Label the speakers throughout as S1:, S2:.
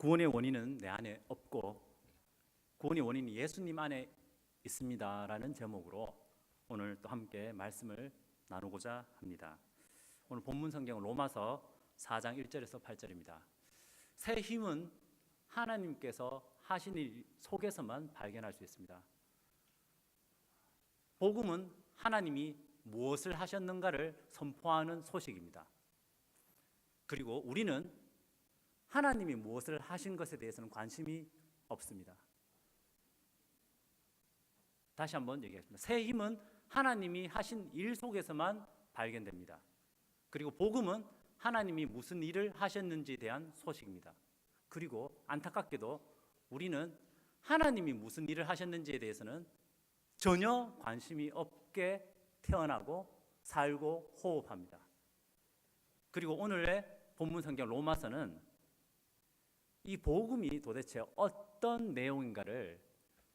S1: 구원의 원인은 내 안에 없고 구원의 원인이 예수님 안에 있습니다라는 제목으로 오늘 또 함께 말씀을 나누고자 합니다. 오늘 본문 성경은 로마서 4장 1절에서 8절입니다. 새 힘은 하나님께서 하신 일 속에서만 발견할 수 있습니다. 복음은 하나님이 무엇을 하셨는가를 선포하는 소식입니다. 그리고 우리는 하나님이 무엇을 하신 것에 대해서는 관심이 없습니다. 다시 한번 얘기하겠습니다. 새 힘은 하나님이 하신 일 속에서만 발견됩니다. 그리고 복음은 하나님이 무슨 일을 하셨는지에 대한 소식입니다. 그리고 안타깝게도 우리는 하나님이 무슨 일을 하셨는지에 대해서는 전혀 관심이 없게 태어나고 살고 호흡합니다. 그리고 오늘의 본문 성경 로마서는 이 복음이 도대체 어떤 내용인가를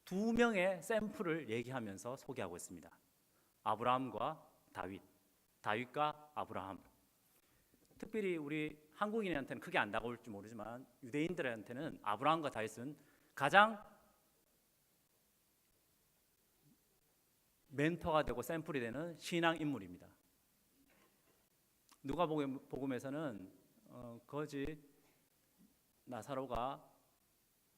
S1: 두 명의 샘플을 얘기하면서 소개하고 있습니다. 아브라함과 다윗, 다윗과 아브라함. 특별히 우리 한국인한테는 크게 안 다가올지 모르지만 유대인들한테는 아브라함과 다윗은 가장 멘토가 되고 샘플이 되는 신앙 인물입니다. 누가복음에서는 거지 나사로가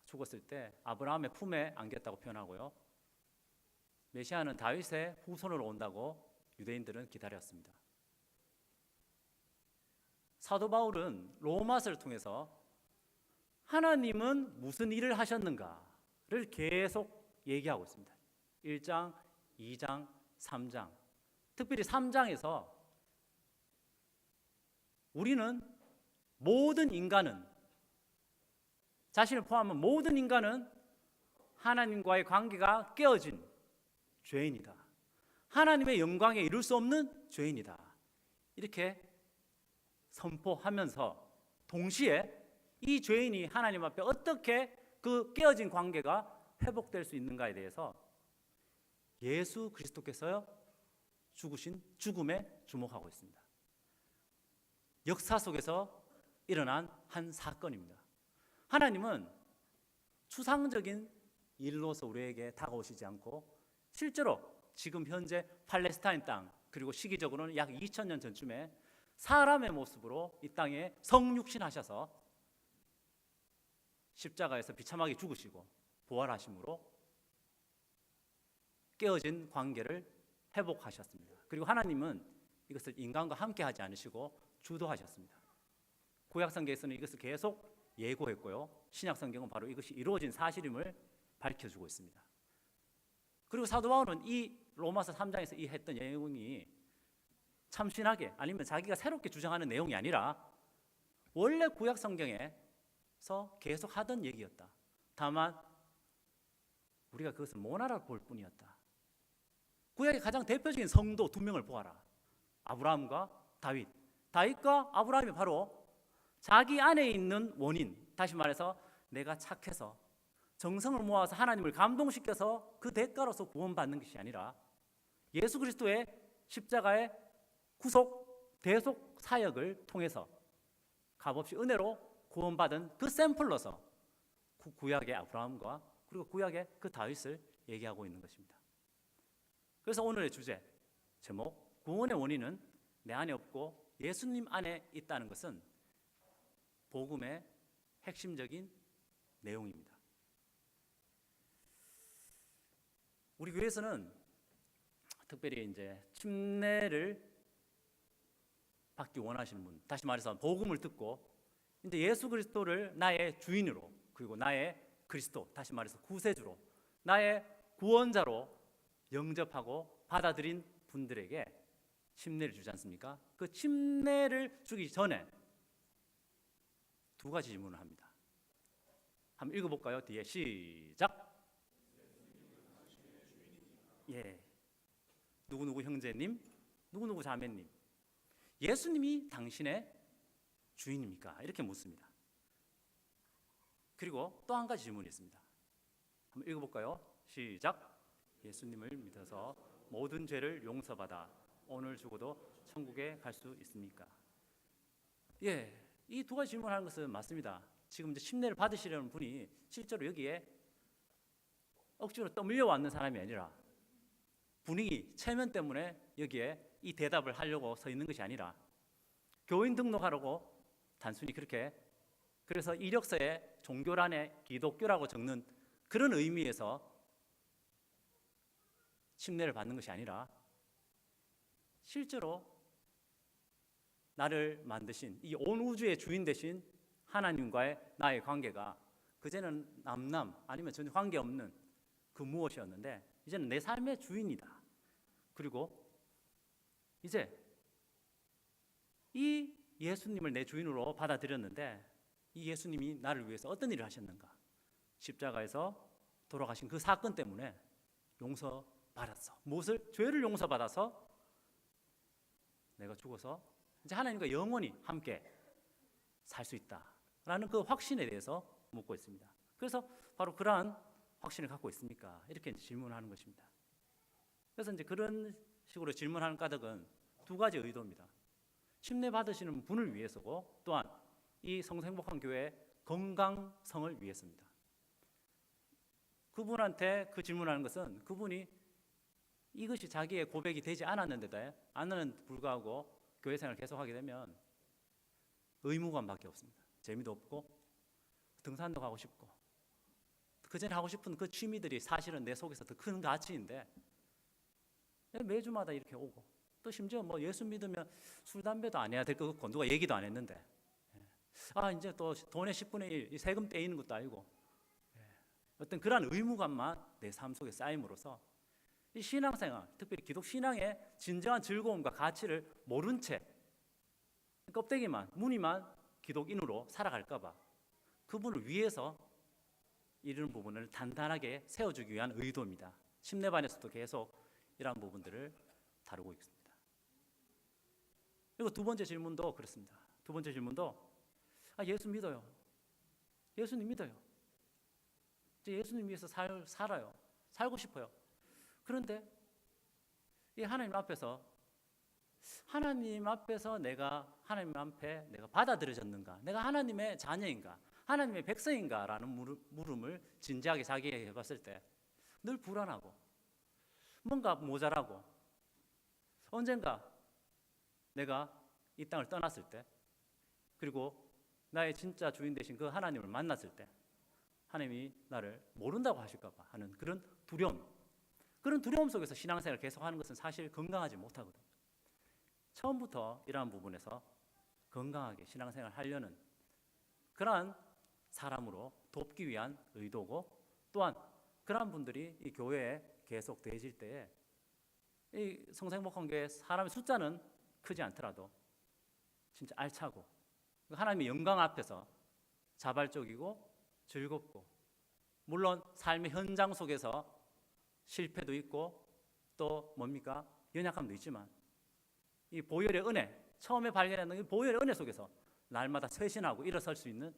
S1: 죽었을 때 아브라함의 품에 안겼다고 표현하고요. 메시아는 다윗의 후손으로 온다고 유대인들은 기다렸습니다. 사도 바울은 로마서를 통해서 하나님은 무슨 일을 하셨는가를 계속 얘기하고 있습니다. 1장, 2장, 3장. 특별히 3장에서 우리는 모든 인간은, 자신을 포함한 모든 인간은 하나님과의 관계가 깨어진 죄인이다. 하나님의 영광에 이룰 수 없는 죄인이다. 이렇게 선포하면서 동시에 이 죄인이 하나님 앞에 어떻게 그 깨어진 관계가 회복될 수 있는가에 대해서 예수 그리스도께서 죽으신 죽음에 주목하고 있습니다. 역사 속에서 일어난 한 사건입니다. 하나님은 추상적인 일로서 우리에게 다가오시지 않고 실제로 지금 현재 팔레스타인 땅, 그리고 시기적으로는 약 2000년 전쯤에 사람의 모습으로 이 땅에 성육신하셔서 십자가에서 비참하게 죽으시고 부활하심으로 깨어진 관계를 회복하셨습니다. 그리고 하나님은 이것을 인간과 함께 하지 않으시고 주도하셨습니다. 구약성경에서는 이것을 계속 예고했고요. 신약성경은 바로 이것이 이루어진 사실임을 밝혀주고 있습니다. 그리고 사도 바울은 이 로마서 3장에서 이 했던 내용이 참신하게, 아니면 자기가 새롭게 주장하는 내용이 아니라 원래 구약성경에서 계속 하던 얘기였다. 다만 우리가 그것을 못 알아볼 뿐이었다. 구약의 가장 대표적인 성도 두 명을 보아라. 아브라함과 다윗. 다윗과 아브라함이 바로 자기 안에 있는 원인, 다시 말해서 내가 착해서 정성을 모아서 하나님을 감동시켜서 그 대가로서 구원받는 것이 아니라 예수 그리스도의 십자가의 구속, 대속 사역을 통해서 값없이 은혜로 구원받은 그 샘플로서 구약의 아브라함과 그리고 구약의 그 다윗을 얘기하고 있는 것입니다. 그래서 오늘의 주제, 제목, 구원의 원인은 내 안에 없고 예수님 안에 있다는 것은 복음의 핵심적인 내용입니다. 우리 교회에서는 특별히 이제 침례를 받기 원하시는 분, 다시 말해서 복음을 듣고 이제 예수 그리스도를 나의 주인으로, 그리고 나의 그리스도, 다시 말해서 구세주로, 나의 구원자로 영접하고 받아들인 분들에게 침례를 주지 않습니까? 그 침례를 주기 전에 두 가지 질문을 합니다. 한번 읽어볼까요? 뒤에 시작. 예, 누구누구 형제님, 누구누구 자매님, 예수님이 당신의 주인입니까? 이렇게 묻습니다. 그리고 또 한 가지 질문이 있습니다. 한번 읽어볼까요? 시작. 예수님을 믿어서 모든 죄를 용서받아 오늘 죽어도 천국에 갈 수 있습니까? 예, 이 두 가지 질문하는 것은 맞습니다. 지금 이제 침례를 받으시려는 분이 실제로 여기에 억지로 떠밀려 왔는 사람이 아니라 분위기, 체면 때문에 여기에 이 대답을 하려고 서 있는 것이 아니라 교인 등록하라고 단순히 그렇게 그래서 이력서에 종교란에 기독교라고 적는 그런 의미에서 침례를 받는 것이 아니라 실제로 나를 만드신 이 온 우주의 주인 되신 하나님과의 나의 관계가 그제는 남남 아니면 전혀 관계없는 그 무엇이었는데 이제는 내 삶의 주인이다. 그리고 이제 이 예수님을 내 주인으로 받아들였는데 이 예수님이 나를 위해서 어떤 일을 하셨는가? 십자가에서 돌아가신 그 사건 때문에 용서받았어. 무엇을? 죄를 용서받아서 내가 죽어서 이제 하나님과 영원히 함께 살 수 있다라는 그 확신에 대해서 묻고 있습니다. 그래서 바로 그러한 확신을 갖고 있습니까? 이렇게 질문하는 것입니다. 그래서 이제 그런 식으로 질문하는 까닭은 두 가지 의도입니다. 침례 받으시는 분을 위해서고 또한 이 성서행복한 교회의 건강성을 위해서입니다. 그분한테 그 질문하는 것은 그분이 이것이 자기의 고백이 되지 않았는데도 불구하고 교회 생활을 계속하게 되면 의무감밖에 없습니다. 재미도 없고 등산도 가고 싶고 그전에 하고 싶은 그 취미들이 사실은 내 속에서 더 큰 가치인데 매주마다 이렇게 오고 또 심지어 뭐 예수 믿으면 술 담배도 안 해야 될 것 같고 누가 얘기도 안 했는데 이제 또 돈의 10분의 1 세금 떼이는 것도 아니고 어떤 그러한 의무감만 내 삶 속에 쌓임으로써 이 신앙생활, 특별히 기독 신앙의 진정한 즐거움과 가치를 모른 채 껍데기만, 무늬만 기독인으로 살아갈까 봐 그분을 위해서 이런 부분을 단단하게 세워주기 위한 의도입니다. 침례반에서도 계속 이러한 부분들을 다루고 있습니다. 그리고 두 번째 질문도 그렇습니다. 두 번째 질문도 예수 믿어요. 예수님 믿어요. 이제 예수님 위해서 살아요. 살고 싶어요. 그런데 이 하나님 앞에서 내가 하나님 앞에 내가 받아들여졌는가? 내가 하나님의 자녀인가? 하나님의 백성인가라는 물음을 진지하게 자기에게 해봤을 때 늘 불안하고 뭔가 모자라고 언젠가 내가 이 땅을 떠났을 때 그리고 나의 진짜 주인 되신 그 하나님을 만났을 때 하나님이 나를 모른다고 하실까 봐 하는 그런 두려움 속에서 신앙생활을 계속하는 것은 사실 건강하지 못하거든요. 처음부터 이러한 부분에서 건강하게 신앙생활을 하려는 그러한 사람으로 돕기 위한 의도고 또한 그러한 분들이 이 교회에 계속 되어질 때에 이 성서행복한 교회 사람의 숫자는 크지 않더라도 진짜 알차고 하나님의 영광 앞에서 자발적이고 즐겁고 물론 삶의 현장 속에서 실패도 있고 또 뭡니까? 연약함도 있지만 이 보혈의 은혜, 처음에 발견했던 이 보혈의 은혜 속에서 날마다 쇄신하고 일어설 수 있는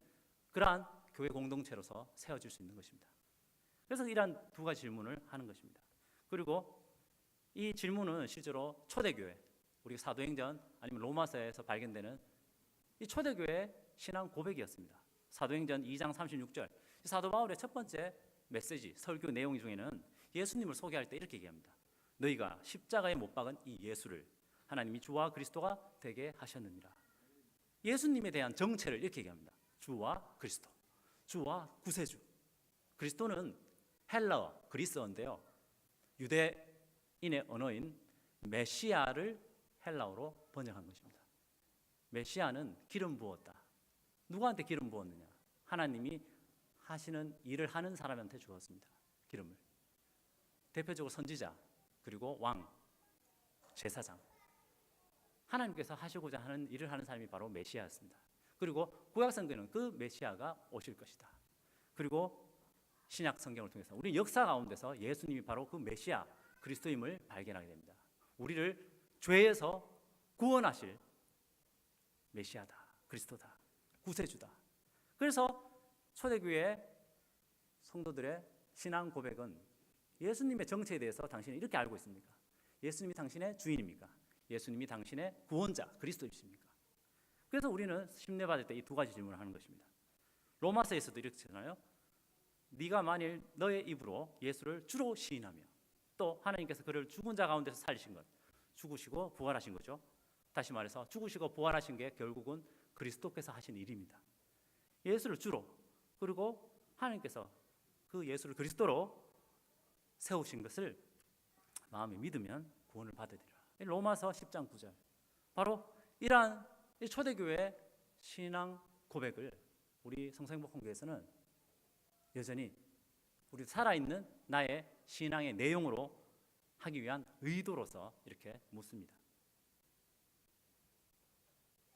S1: 그러한 교회 공동체로서 세워질 수 있는 것입니다. 그래서 이러한 두 가지 질문을 하는 것입니다. 그리고 이 질문은 실제로 초대교회, 우리 사도행전 아니면 로마서에서 발견되는 이 초대교회의 신앙 고백이었습니다. 사도행전 2장 36절 사도 바울의 첫 번째 메시지, 설교 내용 중에는 예수님을 소개할 때 이렇게 얘기합니다. 너희가 십자가에 못 박은 이 예수를 하나님이 주와 그리스도가 되게 하셨느니라. 예수님에 대한 정체를 이렇게 얘기합니다. 주와 그리스도, 주와 구세주. 그리스도는 헬라어, 그리스어인데요. 유대인의 언어인 메시아를 헬라어로 번역한 것입니다. 메시아는 기름 부었다. 누구한테 기름 부었느냐? 하나님이 하시는 일을 하는 사람한테 주었습니다. 기름을. 대표적으로 선지자, 그리고 왕, 제사장. 하나님께서 하시고자 하는 일을 하는 사람이 바로 메시아였습니다. 그리고 구약 성경은 그 메시아가 오실 것이다. 그리고 신약 성경을 통해서 우리 역사 가운데서 예수님이 바로 그 메시아 그리스도임을 발견하게 됩니다. 우리를 죄에서 구원하실 메시아다, 그리스도다, 구세주다. 그래서 초대교회 성도들의 신앙 고백은 예수님의 정체에 대해서 당신은 이렇게 알고 있습니까? 예수님이 당신의 주인입니까? 예수님이 당신의 구원자, 그리스도이십니까? 그래서 우리는 침례 받을 때 이 두 가지 질문을 하는 것입니다. 로마서에서도 이렇게 하잖아요. 네가 만일 너의 입으로 예수를 주로 시인하며, 또 하나님께서 그를 죽은 자 가운데서 살리신 것, 죽으시고 부활하신 거죠. 다시 말해서 죽으시고 부활하신 게 결국은 그리스도께서 하신 일입니다. 예수를 주로, 그리고 하나님께서 그 예수를 그리스도로 세우신 것을 마음에 믿으면 구원을 받으리라. 로마서 10장 9절. 바로 이러한 초대교회의 신앙 고백을 우리 성서행복헌교회에서는 여전히 우리 살아있는 나의 신앙의 내용으로 하기 위한 의도로서 이렇게 묻습니다.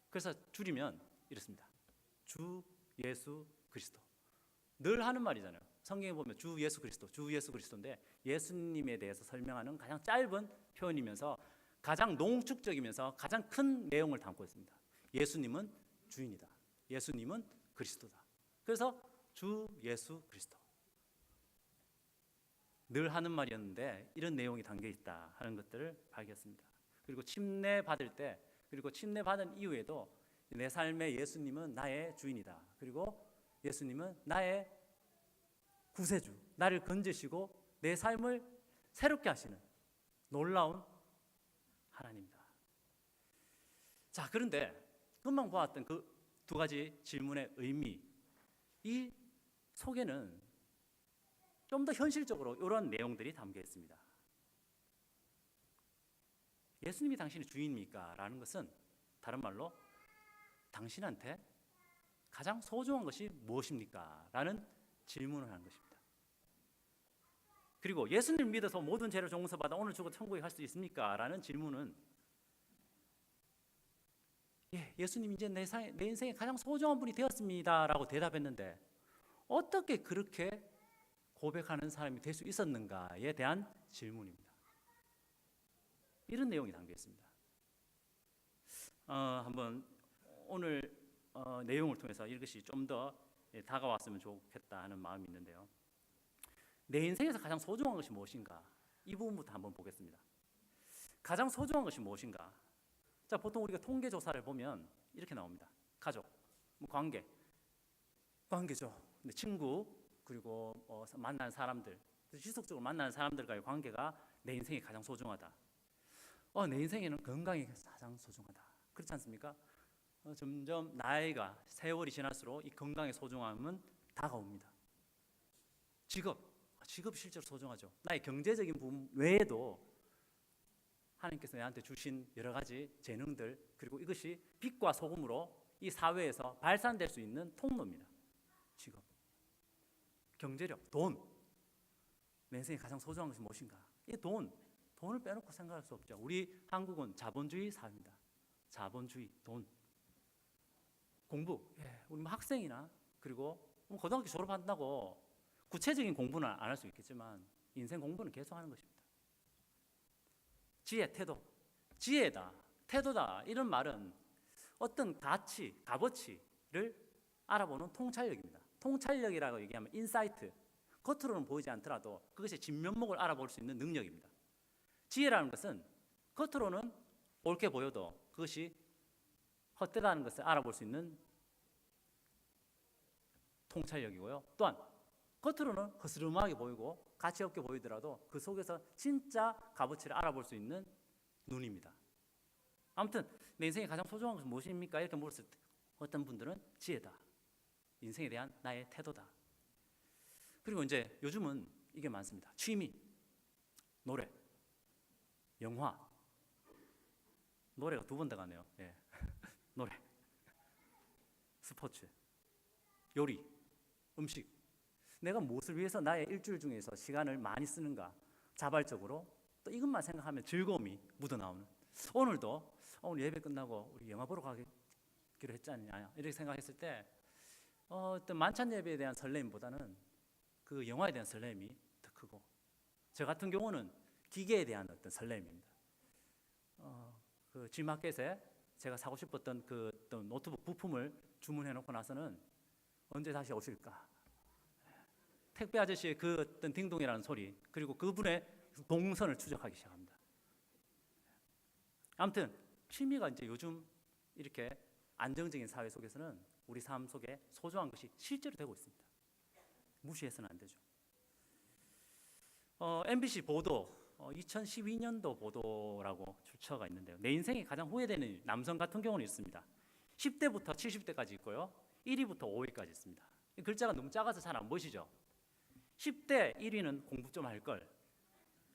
S1: 그래서 줄이면 이렇습니다. 주 예수 그리스도. 늘 하는 말이잖아요. 성경에 보면 주 예수 그리스도, 주 예수 그리스도인데 예수님에 대해서 설명하는 가장 짧은 표현이면서 가장 농축적이면서 가장 큰 내용을 담고 있습니다. 예수님은 주인이다. 예수님은 그리스도다. 그래서 주 예수 그리스도. 늘 하는 말이었는데 이런 내용이 담겨 있다 하는 것들을 발견했습니다. 그리고 침례 받을 때, 그리고 침례 받은 이후에도 내 삶의 예수님은 나의 주인이다. 그리고 예수님은 나의 구세주, 나를 건지시고 내 삶을 새롭게 하시는 놀라운 하나님이다. 자, 그런데 금방 보았던 그 두 가지 질문의 의미, 이 속에는 좀 더 현실적으로 이런 내용들이 담겨 있습니다. 예수님이 당신의 주인입니까? 라는 것은 다른 말로 당신한테 가장 소중한 것이 무엇입니까? 라는 질문을 하는 것입니다. 그리고 예수님을 믿어서 모든 죄를 용서받아 오늘 죽어 천국에 갈 수 있습니까? 라는 질문은 예수님 이제 내 인생에 가장 소중한 분이 되었습니다 라고 대답했는데 어떻게 그렇게 고백하는 사람이 될 수 있었는가에 대한 질문입니다. 이런 내용이 담겨 있습니다. 한번 오늘 내용을 통해서 이것이 좀 더 다가왔으면 좋겠다 하는 마음이 있는데요. 내 인생에서 가장 소중한 것이 무엇인가? 이 부분부터 한번 보겠습니다. 가장 소중한 것이 무엇인가? 자, 보통 우리가 통계 조사를 보면 이렇게 나옵니다. 가족, 관계죠. 근데 친구, 그리고 만나는 사람들, 지속적으로 만나는 사람들과의 관계가 내 인생에 가장 소중하다. 내 인생에는 건강이 가장 소중하다. 그렇지 않습니까? 점점 나이가 세월이 지날수록 이 건강의 소중함은 다가옵니다. 직업 실제로 소중하죠. 나의 경제적인 부분 외에도 하나님께서 내한테 주신 여러 가지 재능들, 그리고 이것이 빛과 소금으로 이 사회에서 발산될 수 있는 통로입니다. 직업, 경제력, 돈. 내 인생에 가장 소중한 것이 무엇인가? 이 돈을 빼놓고 생각할 수 없죠. 우리 한국은 자본주의 사회입니다. 자본주의, 돈. 공부, 우리 학생이나 그리고 고등학교 졸업한다고 구체적인 공부는 안 할 수 있겠지만 인생 공부는 계속 하는 것입니다. 지혜, 태도. 지혜다, 태도다, 이런 말은 어떤 가치, 값어치를 알아보는 통찰력입니다. 통찰력이라고 얘기하면 인사이트, 겉으로는 보이지 않더라도 그것의 진면목을 알아볼 수 있는 능력입니다. 지혜라는 것은 겉으로는 옳게 보여도 그것이 헛되다는 것을 알아볼 수 있는 통찰력이고요. 또한 겉으로는 허스름하게 보이고 가치 없게 보이더라도 그 속에서 진짜 값어치를 알아볼 수 있는 눈입니다. 아무튼 내 인생에 가장 소중한 것은 무엇입니까? 이렇게 물었을 때 어떤 분들은 지혜다, 인생에 대한 나의 태도다. 그리고 이제 요즘은 이게 많습니다. 취미, 노래, 영화. 노래가 두 번 더 가네요. 노래, 스포츠, 요리, 음식. 내가 무엇을 위해서 나의 일주일 중에서 시간을 많이 쓰는가? 자발적으로 또 이것만 생각하면 즐거움이 묻어나오는. 오늘 예배 끝나고 우리 영화 보러 가기로 했지 않냐, 이렇게 생각했을 때 어떤 만찬 예배에 대한 설렘보다는 그 영화에 대한 설렘이 더 크고, 저 같은 경우는 기계에 대한 어떤 설렘입니다. 그 G마켓에 제가 사고 싶었던 그 어떤 노트북 부품을 주문해 놓고 나서는 언제 다시 오실까? 택배 아저씨의 그 어떤 딩동이라는 소리, 그리고 그분의 동선을 추적하기 시작합니다. 아무튼 취미가 이제 요즘 이렇게 안정적인 사회 속에서는 우리 삶 속에 소중한 것이 실제로 되고 있습니다. 무시해서는 안 되죠. MBC 보도 2012년도 보도라고 출처가 있는데요. 내 인생에 가장 후회되는 남성 같은 경우는 있습니다. 10대부터 70대까지 있고요. 1위부터 5위까지 있습니다. 글자가 너무 작아서 잘 안 보시죠? 10대 1위는 공부 좀 할 걸,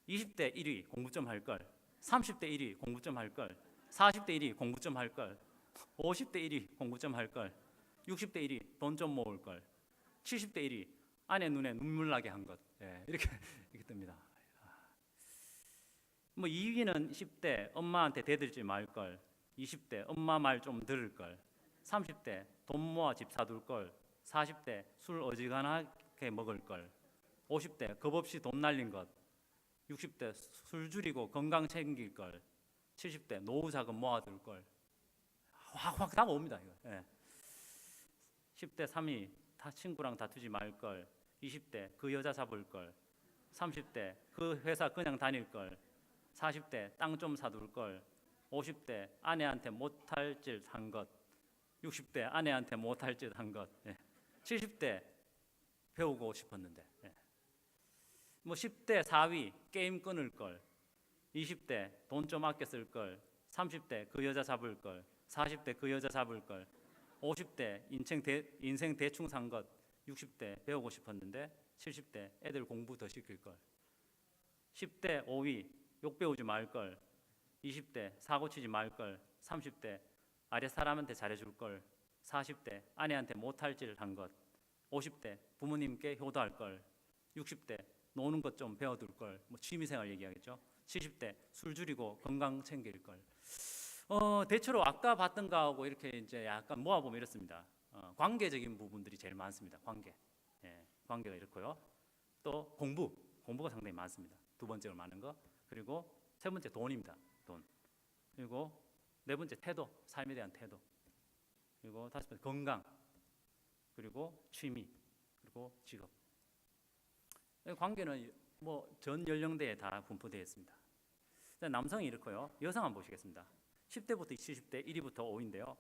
S1: 20대 1위 공부 좀 할 걸, 30대 1위 공부 좀 할 걸, 40대 1위 공부 좀 할 걸, 50대 1위 공부 좀 할 걸, 60대 1위 돈 좀 모을 걸, 70대 1위 아내 눈에 눈물 나게 한 것. 이렇게 뜹니다. 2위는 10대 엄마한테 대들지 말 걸, 20대 엄마 말 좀 들을 걸, 30대 돈 모아 집 사둘 걸, 40대 술 어지간하게 먹을 걸, 50대 겁 없이 돈 날린 것, 60대 술 줄이고 건강 챙길 걸, 70대 노후 자금 모아둘 걸. 확확 다가옵니다. 이거. 10대 3위 친구랑 다투지 말 걸, 20대 그 여자 잡을 걸, 30대 그 회사 그냥 다닐 걸, 40대 땅 좀 사둘 걸, 50대 아내한테 못할 짓 한 것, 60대 아내한테 못할 짓 한 것, 70대 배우고 싶었는데, 10대 4위 게임 끊을 걸, 20대 돈 좀 아껴 쓸 걸, 30대 그 여자 잡을 걸, 40대 그 여자 잡을 걸, 50대 인생 대충 산 것, 60대 배우고 싶었는데 70대 애들 공부 더 시킬 걸, 10대 5위 욕 배우지 말 걸, 20대 사고 치지 말 걸, 30대 아래 사람한테 잘해줄 걸, 40대 아내한테 못할 짓을 한 것, 50대 부모님께 효도할 걸, 60대 노는 것 좀 배워둘 걸, 취미생활 얘기하겠죠. 70대 술 줄이고 건강 챙길 걸. 대체로 아까 봤던 거하고 이렇게 이제 약간 모아보면 이렇습니다. 관계적인 부분들이 제일 많습니다. 관계가 이렇고요. 또 공부가 상당히 많습니다. 두 번째로 많은 거. 그리고 세 번째 돈입니다. 돈. 그리고 네 번째 태도, 삶에 대한 태도. 그리고 다섯 번째 건강. 그리고 취미. 그리고 직업. 관계는 전 연령대에 다 분포되어 있습니다. 남성이 이렇고요. 여성 한번 보시겠습니다. 10대부터 70대 1위부터 5위인데요.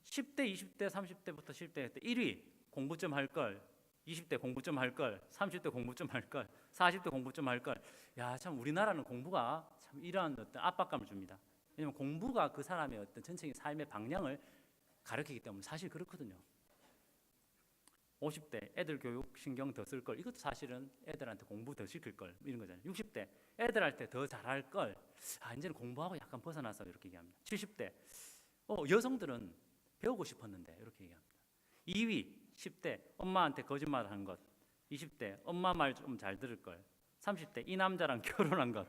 S1: 10대, 20대, 30대부터 10대 1위 공부 좀 할 걸, 20대 공부 좀 할 걸, 30대 공부 좀 할 걸, 40대 공부 좀 할 걸. 야, 참 우리나라는 공부가 참 이러한 어떤 압박감을 줍니다. 왜냐하면 공부가 그 사람의 어떤 전체적인 삶의 방향을 가르치기 때문에 사실 그렇거든요. 50대 애들 교육 신경 더 쓸 걸, 이것도 사실은 애들한테 공부 더 시킬 걸 이런 거잖아요. 60대 애들한테 더 잘할 걸, 이제는 공부하고 약간 벗어나서 이렇게 얘기합니다. 70대 여성들은 배우고 싶었는데 이렇게 얘기합니다. 2위 10대 엄마한테 거짓말한 것, 20대 엄마 말 좀 잘 들을 걸, 30대 이 남자랑 결혼한 것,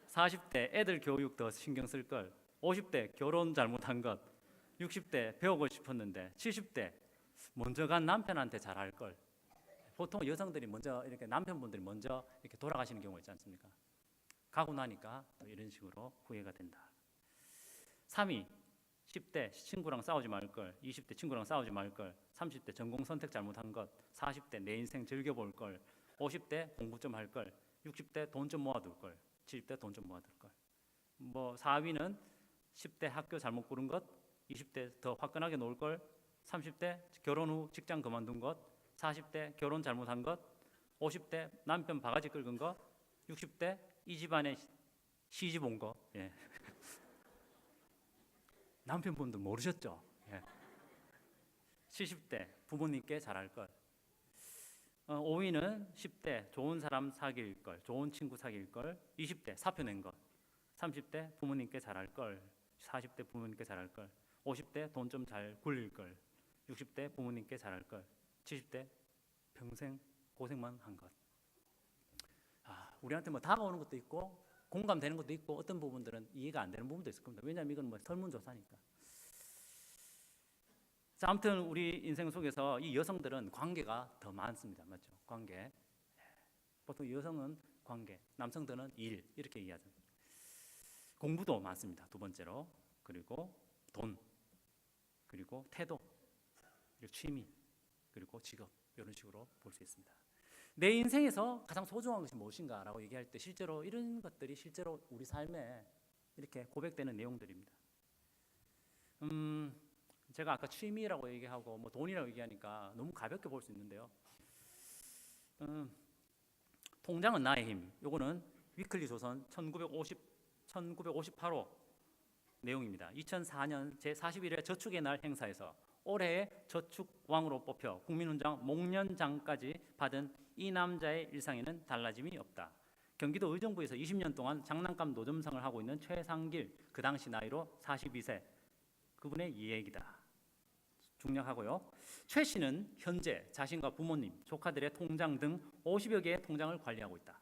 S1: 40대 애들 교육 더 신경 쓸 걸, 50대 결혼 잘못한 것, 60대 배우고 싶었는데, 70대 먼저 간 남편한테 잘할 걸. 보통 여성들이 먼저 이렇게 남편분들이 먼저 이렇게 돌아가시는 경우가 있지 않습니까? 가고 나니까 또 이런 식으로 후회가 된다. 3위 10대 친구랑 싸우지 말 걸, 20대 친구랑 싸우지 말 걸, 30대 전공 선택 잘못한 것, 40대 내 인생 즐겨볼 걸, 50대 공부 좀 할 걸, 60대 돈 좀 모아둘 걸, 70대 돈 좀 모아둘 걸. 4위는 10대 학교 잘못 고른 것, 20대 더 화끈하게 놀 걸, 30대 결혼 후 직장 그만둔 것, 40대 결혼 잘못한 것, 50대 남편 바가지 긁은 것, 60대 이 집안에 시집 온 것. 남편분도 모르셨죠? 70대 부모님께 잘할 것. 5위는 10대 좋은 사람 사귈 걸, 좋은 친구 사귈 걸, 20대 사표 낸 것, 30대 부모님께 잘할 걸, 40대 부모님께 잘할 걸, 50대 돈 좀 잘 굴릴 걸, 60대 부모님께 잘할 걸, 70대 평생 고생만 한 것. 우리한테 다가오는 것도 있고 공감되는 것도 있고 어떤 부분들은 이해가 안 되는 부분도 있을 겁니다. 왜냐하면 이건 설문조사니까. 자, 아무튼 우리 인생 속에서 이 여성들은 관계가 더 많습니다. 맞죠? 관계. 보통 여성은 관계, 남성들은 일 이렇게 이해하죠. 공부도 많습니다. 두 번째로. 그리고 돈, 그리고 태도, 그리고 취미, 그리고 직업, 이런 식으로 볼 수 있습니다. 내 인생에서 가장 소중한 것이 무엇인가라고 얘기할 때 실제로 이런 것들이 실제로 우리 삶에 이렇게 고백되는 내용들입니다. 제가 아까 취미라고 얘기하고 뭐 돈이라고 얘기하니까 너무 가볍게 볼 수 있는데요. 통장은 나의 힘. 요거는 위클리 조선 1958호 내용입니다. 2004년 제41회 저축의 날 행사에서 올해의 저축왕으로 뽑혀 국민훈장 목련장까지 받은 이 남자의 일상에는 달라짐이 없다. 경기도 의정부에서 20년 동안 장난감 노점상을 하고 있는 최상길, 그 당시 나이로 42세, 그분의 이야기다. 중략하고요. 최 씨는 현재 자신과 부모님, 조카들의 통장 등 50여 개의 통장을 관리하고 있다.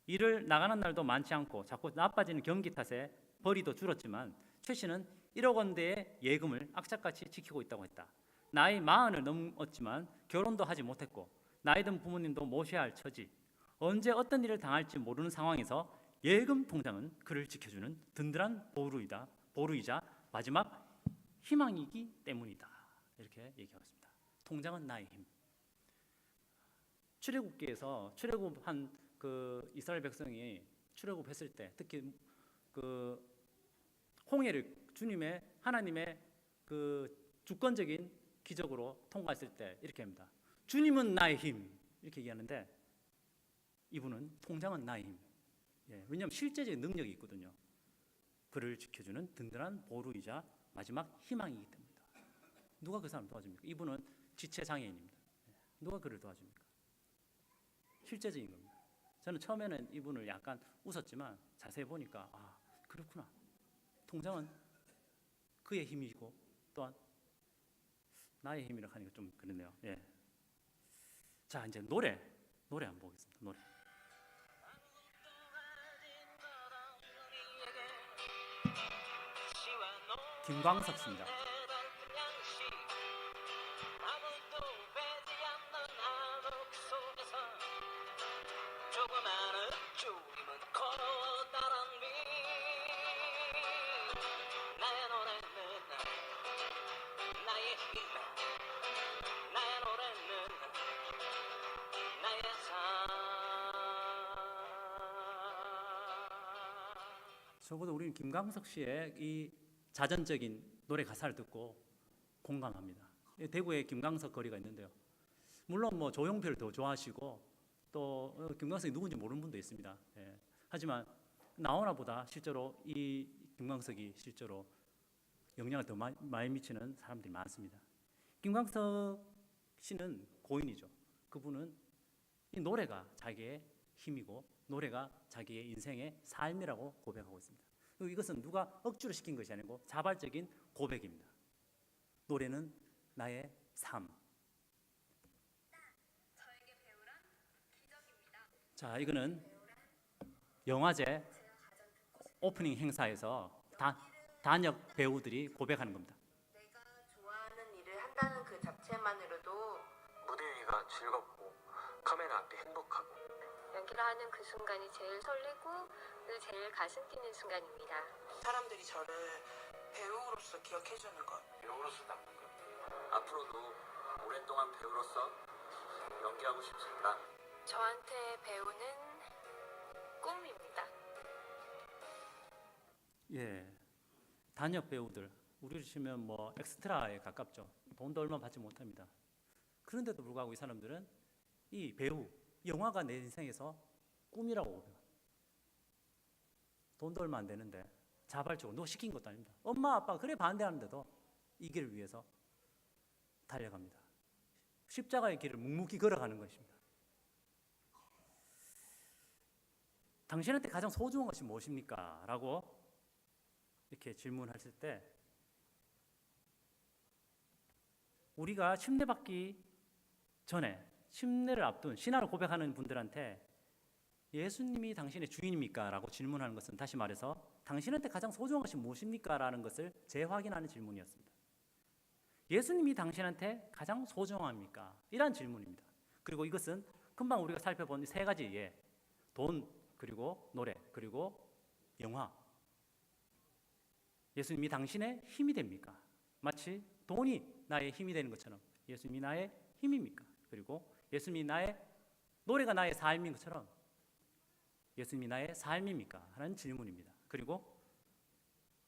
S1: 일을 나가는 날도 많지 않고 자꾸 나빠지는 경기 탓에 벌이도 줄었지만 최 씨는 1억 원대의 예금을 악착같이 지키고 있다고 했다. 나이 40을 넘었지만 결혼도 하지 못했고 나이 든 부모님도 모셔야 할 처지, 언제 어떤 일을 당할지 모르는 상황에서 예금 통장은 그를 지켜주는 든든한 보루이자 마지막 희망이기 때문이다. 이렇게 얘기하고 있습니다. 통장은 나의 힘. 출애굽기에서 출애굽한 그 이스라엘 백성이 출애굽했을 때 특히 그 홍해를 주님의 하나님의 그 주권적인 기적으로 통과했을 때 이렇게 합니다. 주님은 나의 힘 이렇게 얘기하는데 이분은 통장은 나의 힘. 왜냐하면 실제적인 능력이 있거든요. 그를 지켜주는 든든한 보루이자 마지막 희망이기 때문이다. 누가 그 사람 도와줍니까? 이분은 지체 장애인입니다. 누가 그를 도와줍니까? 실제적인 겁니다. 저는 처음에는 이분을 약간 웃었지만 자세히 보니까 그렇구나. 통장은 그의 힘이고 또한 나의 힘이라고 하니까 좀 그렇네요. 자, 이제 노래 한번 보겠습니다. 노래. 김광석 씨입니다. 적어도 우리는 김광석 씨의 이 자전적인 노래 가사를 듣고 공감합니다. 대구에 김광석 거리가 있는데요. 물론 뭐 조용필을 더 좋아하시고 또 김광석이 누군지 모르는 분도 있습니다. 하지만 나오나 보다 실제로 이 김광석이 실제로 영향을 더 많이 미치는 사람들이 많습니다. 김광석 씨는 고인이죠. 그분은 이 노래가 자기의 힘이고 노래가 자기의 인생의 삶이라고 고백하고 있습니다. 이것은 누가 억지로 시킨 것이 아니고 자발적인 고백입니다. 노래는 나의 삶. 자, 이거는 영화제 오프닝 행사에서 단역 배우들이 고백하는 겁니다.
S2: 내가 좋아하는 일을 한다는 그 자체만으로도
S3: 무대 위가 즐겁고 카메라 앞이 행복하고
S4: 연기를 하는 그 순간이 제일 설레고 제일 가슴 뛰는 순간입니다.
S2: 사람들이 저를 배우로서 기억해주는 것.
S3: 배우로서 남는 것. 앞으로도 오랫동안 배우로서 연기하고 싶습니다.
S4: 저한테 배우는 꿈입니다.
S1: 단역 배우들 우리를 치면 뭐 엑스트라에 가깝죠. 돈도 얼마 받지 못합니다. 그런데도 불구하고 이 사람들은 이 배우, 영화가 내 인생에서 꿈이라고 고백합니다. 돈도 얼마 안 되는데 자발적으로 누가 시킨 것도 아닙니다. 엄마 아빠가 그래 반대하는데도 이 길을 위해서 달려갑니다. 십자가의 길을 묵묵히 걸어가는 것입니다. 당신한테 가장 소중한 것이 무엇입니까? 라고 이렇게 질문하실 때 우리가 침례받기 전에 침례를 앞둔 신앙을 고백하는 분들한테 예수님이 당신의 주인입니까? 라고 질문하는 것은 다시 말해서 당신한테 가장 소중한 것이 무엇입니까? 라는 것을 재확인하는 질문이었습니다. 예수님이 당신한테 가장 소중합니까? 이란 질문입니다. 그리고 이것은 금방 우리가 살펴본 세 가지 돈, 그리고 노래, 그리고 영화. 예수님이 당신의 힘이 됩니까? 마치 돈이 나의 힘이 되는 것처럼 예수님이 나의 힘입니까? 그리고 예수님이 노래가 나의 삶인 것처럼 예수님이 나의 삶입니까? 하는 질문입니다. 그리고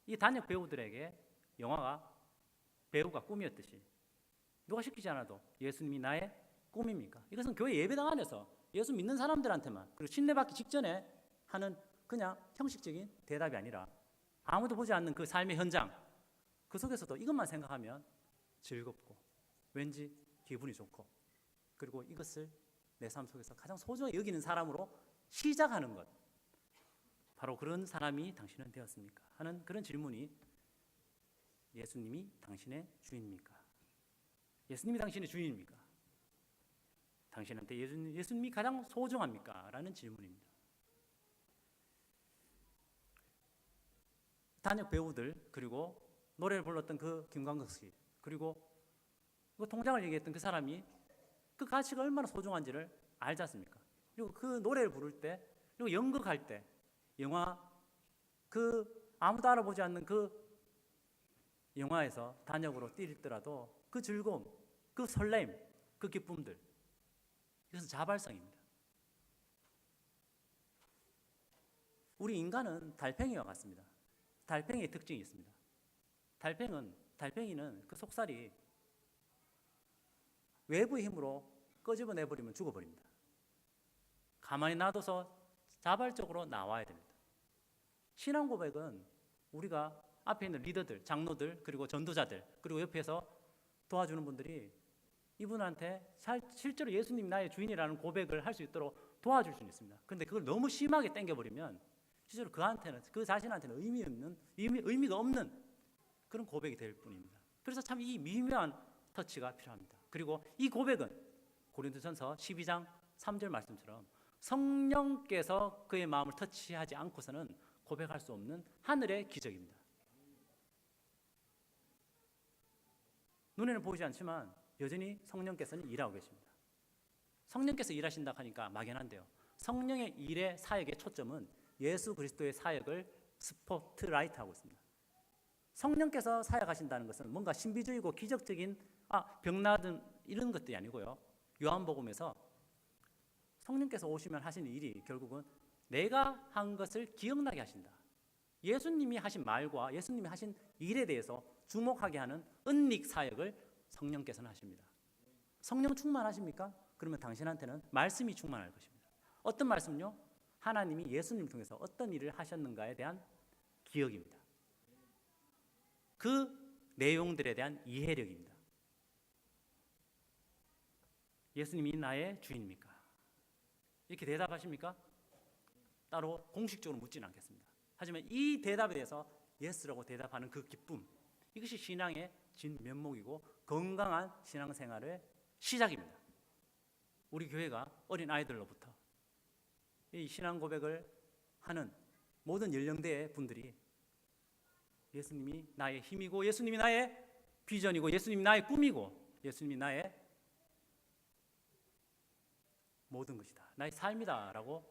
S1: 이 단역 배우들에게 영화가 배우가 꿈이었듯이 누가 시키지 않아도 예수님이 나의 꿈입니까? 이것은 교회 예배당 안에서 예수 믿는 사람들한테만, 그리고 침례받기 직전에 하는 그냥 형식적인 대답이 아니라 아무도 보지 않는 그 삶의 현장, 그 속에서도 이것만 생각하면 즐겁고 왠지 기분이 좋고, 그리고 이것을 내 삶 속에서 가장 소중히 여기는 사람으로 시작하는 것, 바로 그런 사람이 당신은 되었습니까? 하는 그런 질문이, 예수님이 당신의 주인입니까? 예수님이 당신의 주인입니까? 당신한테 예수님이 가장 소중합니까? 라는 질문입니다. 단역 배우들, 그리고 노래를 불렀던 그 김광석 씨, 그리고 그 통장을 얘기했던 그 사람이 그 가치가 얼마나 소중한지를 알지 않습니까? 그리고 그 노래를 부를 때, 그리고 연극할 때, 영화 그 아무도 알아보지 않는 그 영화에서 단역으로 뛰더라도 그 즐거움, 그 설렘, 그 기쁨들, 이것은 자발성입니다. 우리 인간은 달팽이와 같습니다. 달팽이의 특징이 있습니다. 달팽이는 그 속살이 외부의 힘으로 끄집어내버리면 죽어버립니다. 가만히 놔둬서 자발적으로 나와야 됩니다. 신앙 고백은 우리가 앞에 있는 리더들, 장로들, 그리고 전도자들, 그리고 옆에서 도와주는 분들이 이분한테 실제로 예수님 나의 주인이라는 고백을 할 수 있도록 도와줄 수는 있습니다. 그런데 그걸 너무 심하게 당겨버리면 실제로 그한테는, 그 자신한테는 의미가 없는 그런 고백이 될 뿐입니다. 그래서 참 이 미묘한 터치가 필요합니다. 그리고 이 고백은 고린도전서 12장 3절 말씀처럼 성령께서 그의 마음을 터치하지 않고서는 고백할 수 없는 하늘의 기적입니다. 눈에는 보이지 않지만 여전히 성령께서는 일하고 계십니다. 성령께서 일하신다 하니까 막연한데요, 성령의 일의 사역의 초점은 예수 그리스도의 사역을 스포트라이트하고 있습니다. 성령께서 사역하신다는 것은 뭔가 신비주의고 기적적인 병나든 이런 것들이 아니고요, 요한복음에서 성령께서 오시면 하시는 일이 결국은 내가 한 것을 기억나게 하신다. 예수님이 하신 말과 예수님이 하신 일에 대해서 주목하게 하는 은닉 사역을 성령께서는 하십니다. 성령 충만하십니까? 그러면 당신한테는 말씀이 충만할 것입니다. 어떤 말씀요? 하나님이 예수님을 통해서 어떤 일을 하셨는가에 대한 기억입니다. 그 내용들에 대한 이해력입니다. 예수님이 나의 주인입니까? 이렇게 대답하십니까? 따로 공식적으로 묻지는 않겠습니다. 하지만 이 대답에 대해서 예스라고 대답하는 그 기쁨, 이것이 신앙의 진면목이고 건강한 신앙생활의 시작입니다. 우리 교회가 어린 아이들로부터 이 신앙 고백을 하는 모든 연령대의 분들이 예수님이 나의 힘이고, 예수님이 나의 비전이고, 예수님이 나의 꿈이고, 예수님이 나의 모든 것이다, 나의 삶이다 라고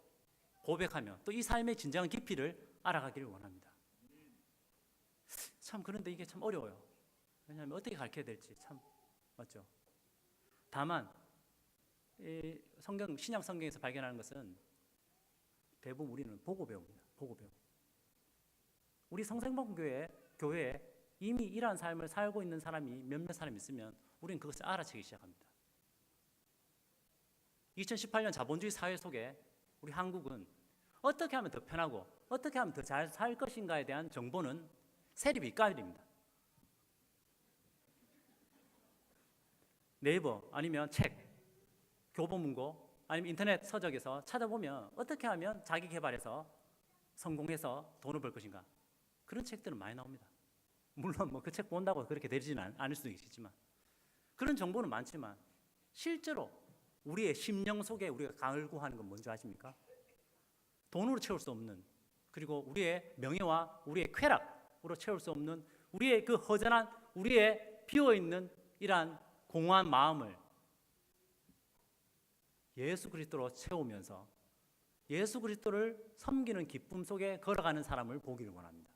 S1: 고백하며 또 이 삶의 진정한 깊이를 알아가기를 원합니다. 참 그런데 이게 참 어려워요. 왜냐하면 어떻게 가르쳐야 될지 참, 맞죠? 다만 이 신약 성경에서 발견하는 것은 대부분 우리는 보고 배웁니다. 보고 배워. 우리 성생명 교회에 이미 이러한 삶을 살고 있는 사람이 몇몇 사람 있으면 우리는 그것을 알아채기 시작합니다. 2018년 자본주의 사회 속에 우리 한국은 어떻게 하면 더 편하고 어떻게 하면 더 잘 살 것인가에 대한 정보는 세리 빛깔입니다. 네이버 아니면 책, 교보문고 아니면 인터넷 서적에서 찾아보면 어떻게 하면 자기 개발해서 성공해서 돈을 벌 것인가, 그런 책들은 많이 나옵니다. 물론 그 책 본다고 그렇게 되지는 않을 수도 있겠지만, 그런 정보는 많지만 실제로 우리의 심령 속에 우리가 갈구하는 건 뭔지 아십니까? 돈으로 채울 수 없는, 그리고 우리의 명예와 우리의 쾌락으로 채울 수 없는 우리의 그 허전한, 우리의 비어있는 이러한 공허한 마음을 예수 그리스도로 채우면서 예수 그리스도를 섬기는 기쁨 속에 걸어가는 사람을 보기를 원합니다.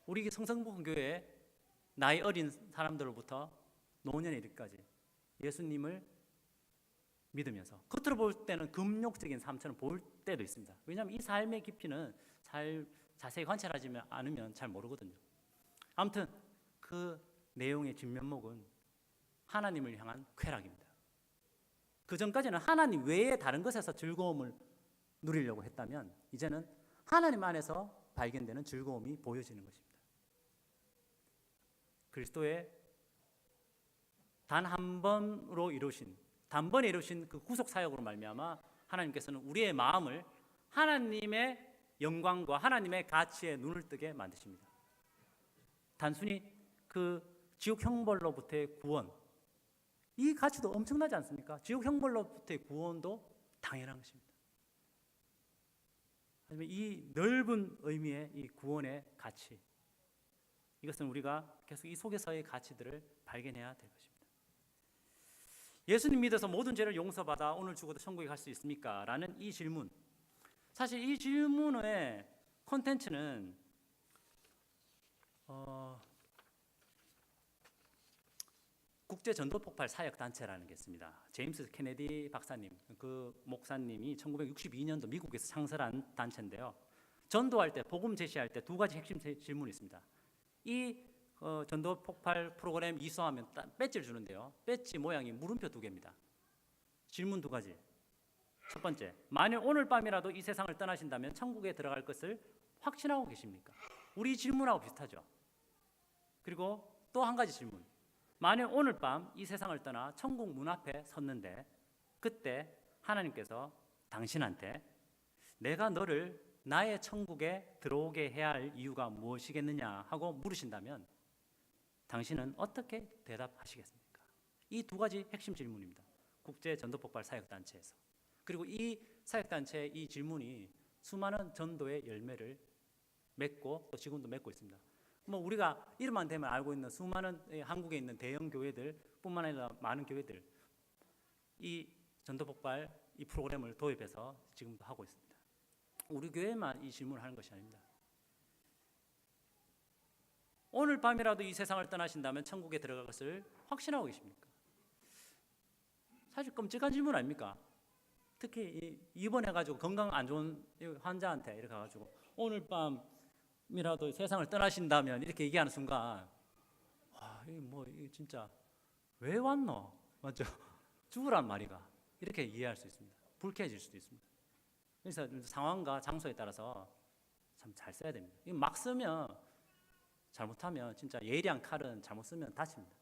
S1: 우리 성성복음교회에 나이 어린 사람들로부터 노년에 이르기까지 예수님을 믿으면서 겉으로 볼 때는 금욕적인 삶처럼 보일 때도 있습니다. 왜냐하면 이 삶의 깊이는 잘 자세히 관찰하지 않으면 잘 모르거든요. 아무튼 그 내용의 진면목은 하나님을 향한 쾌락입니다. 그 전까지는 하나님 외에 다른 것에서 즐거움을 누리려고 했다면 이제는 하나님 안에서 발견되는 즐거움이 보여지는 것입니다. 그리스도의 단 한 번으로 이루신, 단번에 이루신 그 구속 사역으로 말미암아 하나님께서는 우리의 마음을 하나님의 영광과 하나님의 가치에 눈을 뜨게 만드십니다. 단순히 그 지옥 형벌로부터의 구원, 이 가치도 엄청나지 않습니까? 지옥 형벌로부터의 구원도 당연한 것입니다. 하지만 이 넓은 의미의 이 구원의 가치, 이것은 우리가 계속 이 속에서의 가치들을 발견해야 될 것입니다. 예수님 믿어서 모든 죄를 용서받아 오늘 죽어도 천국에 갈 수 있습니까? 라는 이 질문, 사실 이 질문의 콘텐츠는 국제 전도 폭발 사역 단체라는 게 있습니다. 제임스 케네디 박사님, 그 목사님이 1962년도 미국에서 창설한 단체인데요. 전도할 때, 복음 제시할 때 두 가지 핵심 질문이 있습니다. 이 전도 폭발 프로그램 이수하면 배지를 주는데요. 배지 모양이 물음표 2개입니다. 질문 2가지. 첫 번째, 만일 오늘 밤이라도 이 세상을 떠나신다면 천국에 들어갈 것을 확신하고 계십니까? 우리 질문하고 비슷하죠. 그리고 또 한 가지 질문, 만일 오늘 밤 이 세상을 떠나 천국 문 앞에 섰는데 그때 하나님께서 당신한테 내가 너를 나의 천국에 들어오게 해야 할 이유가 무엇이겠느냐 하고 물으신다면 당신은 어떻게 대답하시겠습니까? 이 2가지 핵심 질문입니다. 국제 전도폭발 사역단체에서. 그리고 이 사역단체의 이 질문이 수많은 전도의 열매를 맺고 또 지금도 맺고 있습니다. 뭐 우리가 이름만 대면 알고 있는 수많은 한국에 있는 대형 교회들 뿐만 아니라 많은 교회들, 이 전도폭발 이 프로그램을 도입해서 지금도 하고 있습니다. 우리 교회만 이 질문을 하는 것이 아닙니다. 오늘 밤이라도 이 세상을 떠나신다면 천국에 들어갈 것을 확신하고 계십니까? 사실 끔찍한 질문 아닙니까? 특히 입원해가지고 건강 안 좋은 환자한테 이렇게 가가지고 오늘 밤이라도 세상을 떠나신다면 이렇게 얘기하는 순간, 와, 이게 진짜 왜 왔노? 맞죠? 죽으란 말이가 이렇게 이해할 수 있습니다. 불쾌해질 수도 있습니다. 그래서 상황과 장소에 따라서 참 잘 써야 됩니다. 이거 막 쓰면, 잘못하면 진짜 예리한 칼은 잘못 쓰면 다칩니다.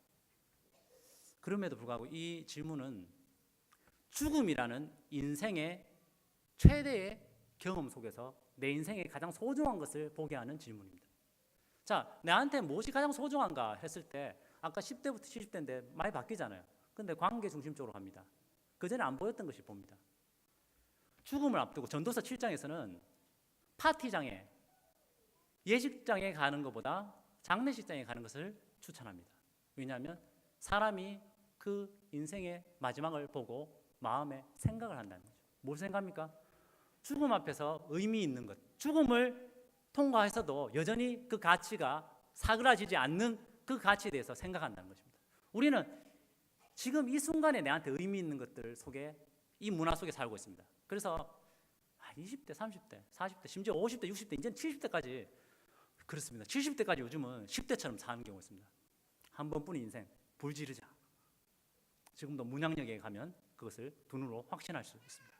S1: 그럼에도 불구하고 이 질문은 죽음이라는 인생의 최대의 경험 속에서 내 인생의 가장 소중한 것을 보게 하는 질문입니다. 자, 나한테 무엇이 가장 소중한가 했을 때 아까 10대부터 70대인데 많이 바뀌잖아요. 근데 관계 중심적으로 갑니다. 그전에 안 보였던 것이 봅니다. 죽음을 앞두고 전도서 7장에서는 파티장에, 예식장에 가는 것보다 장례식장에 가는 것을 추천합니다. 왜냐하면 사람이 그 인생의 마지막을 보고 마음에 생각을 한다는 거죠. 뭘 생각합니까? 죽음 앞에서 의미 있는 것, 죽음을 통과해서도 여전히 그 가치가 사그라지지 않는 그 가치에 대해서 생각한다는 것입니다. 우리는 지금 이 순간에 내한테 의미 있는 것들 속에, 이 문화 속에 살고 있습니다. 그래서 20대, 30대, 40대, 심지어 50대, 60대, 이제는 70대까지 그렇습니다. 70대까지 요즘은 10대처럼 사는 경우가 있습니다. 한 번뿐인 인생, 불지르자. 지금도 문양역에 가면 그것을 두 눈으로 확신할 수 있습니다.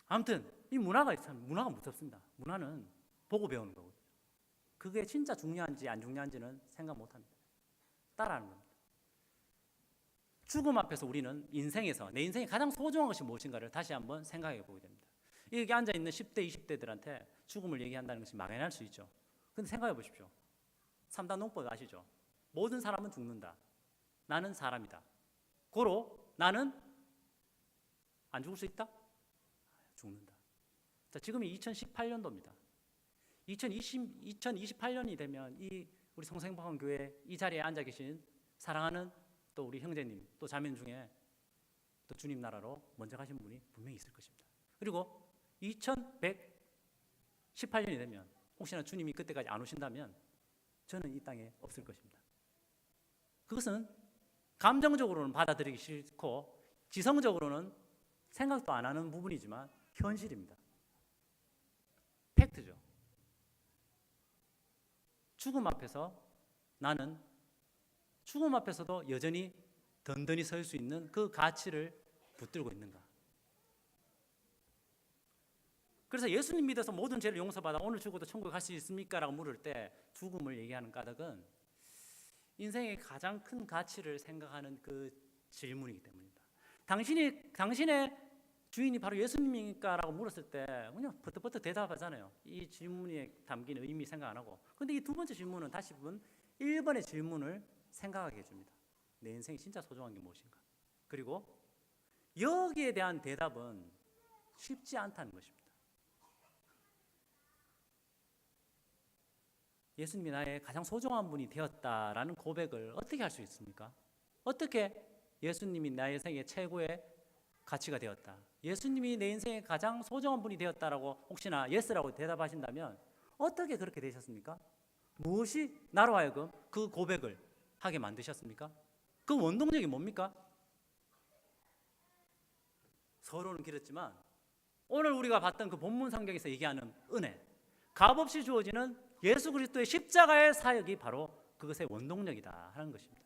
S1: 아무튼 이 문화가 무섭습니다. 문화는 보고 배우는 거거든요. 그게 진짜 중요한지 안 중요한지는 생각 못합니다. 따라하는 겁니다. 죽음 앞에서 우리는 인생에서 내 인생에 가장 소중한 것이 무엇인가를 다시 한번 생각해 보게 됩니다. 여기 앉아있는 10대, 20대들한테 죽음을 얘기한다는 것이 막연할 수 있죠. 그런데 생각해 보십시오. 3단 농법 아시죠? 모든 사람은 죽는다. 나는 사람이다. 고로 나는 안 죽을 수 있다? 죽는다. 자, 지금이 2018년도입니다. 2028년이 되면 우리 성생복음교회 이 자리에 앉아 계신 사랑하는 또 우리 형제님, 또 자매님 중에 또 주님 나라로 먼저 가신 분이 분명히 있을 것입니다. 그리고 2118년이 되면 혹시나 주님이 그때까지 안 오신다면 저는 이 땅에 없을 것입니다. 그것은 감정적으로는 받아들이기 싫고 지성적으로는 생각도 안 하는 부분이지만 현실입니다. 팩트죠. 죽음 앞에서 나는 죽음 앞에서도 여전히 든든히 설 수 있는 그 가치를 붙들고 있는가? 그래서 예수님 믿어서 모든 죄를 용서받아 오늘 죽어도 천국에 갈 수 있습니까? 라고 물을 때 죽음을 얘기하는 까닭은 인생의 가장 큰 가치를 생각하는 그 질문이기 때문입니다. 당신의 주인이 바로 예수님입니까? 라고 물었을 때 그냥 버떡버떡 대답하잖아요. 이 질문에 담긴 의미 생각 안 하고. 근데 이 두 번째 질문은 다시 보면 1번의 질문을 생각하게 해줍니다. 내 인생이 진짜 소중한 게 무엇인가? 그리고 여기에 대한 대답은 쉽지 않다는 것입니다. 예수님이 나의 가장 소중한 분이 되었다라는 고백을 어떻게 할 수 있습니까? 어떻게 예수님이 나의 인생의 최고의 가치가 되었다, 예수님이 내 인생의 가장 소중한 분이 되었다라고 혹시나 예스라고 대답하신다면 어떻게 그렇게 되셨습니까? 무엇이 나로 하여금 그 고백을 하게 만드셨습니까? 그 원동력이 뭡니까? 서론은 길었지만 오늘 우리가 봤던 그 본문 성경에서 얘기하는 은혜, 값없이 주어지는 예수 그리스도의 십자가의 사역이 바로 그것의 원동력이다 하는 것입니다.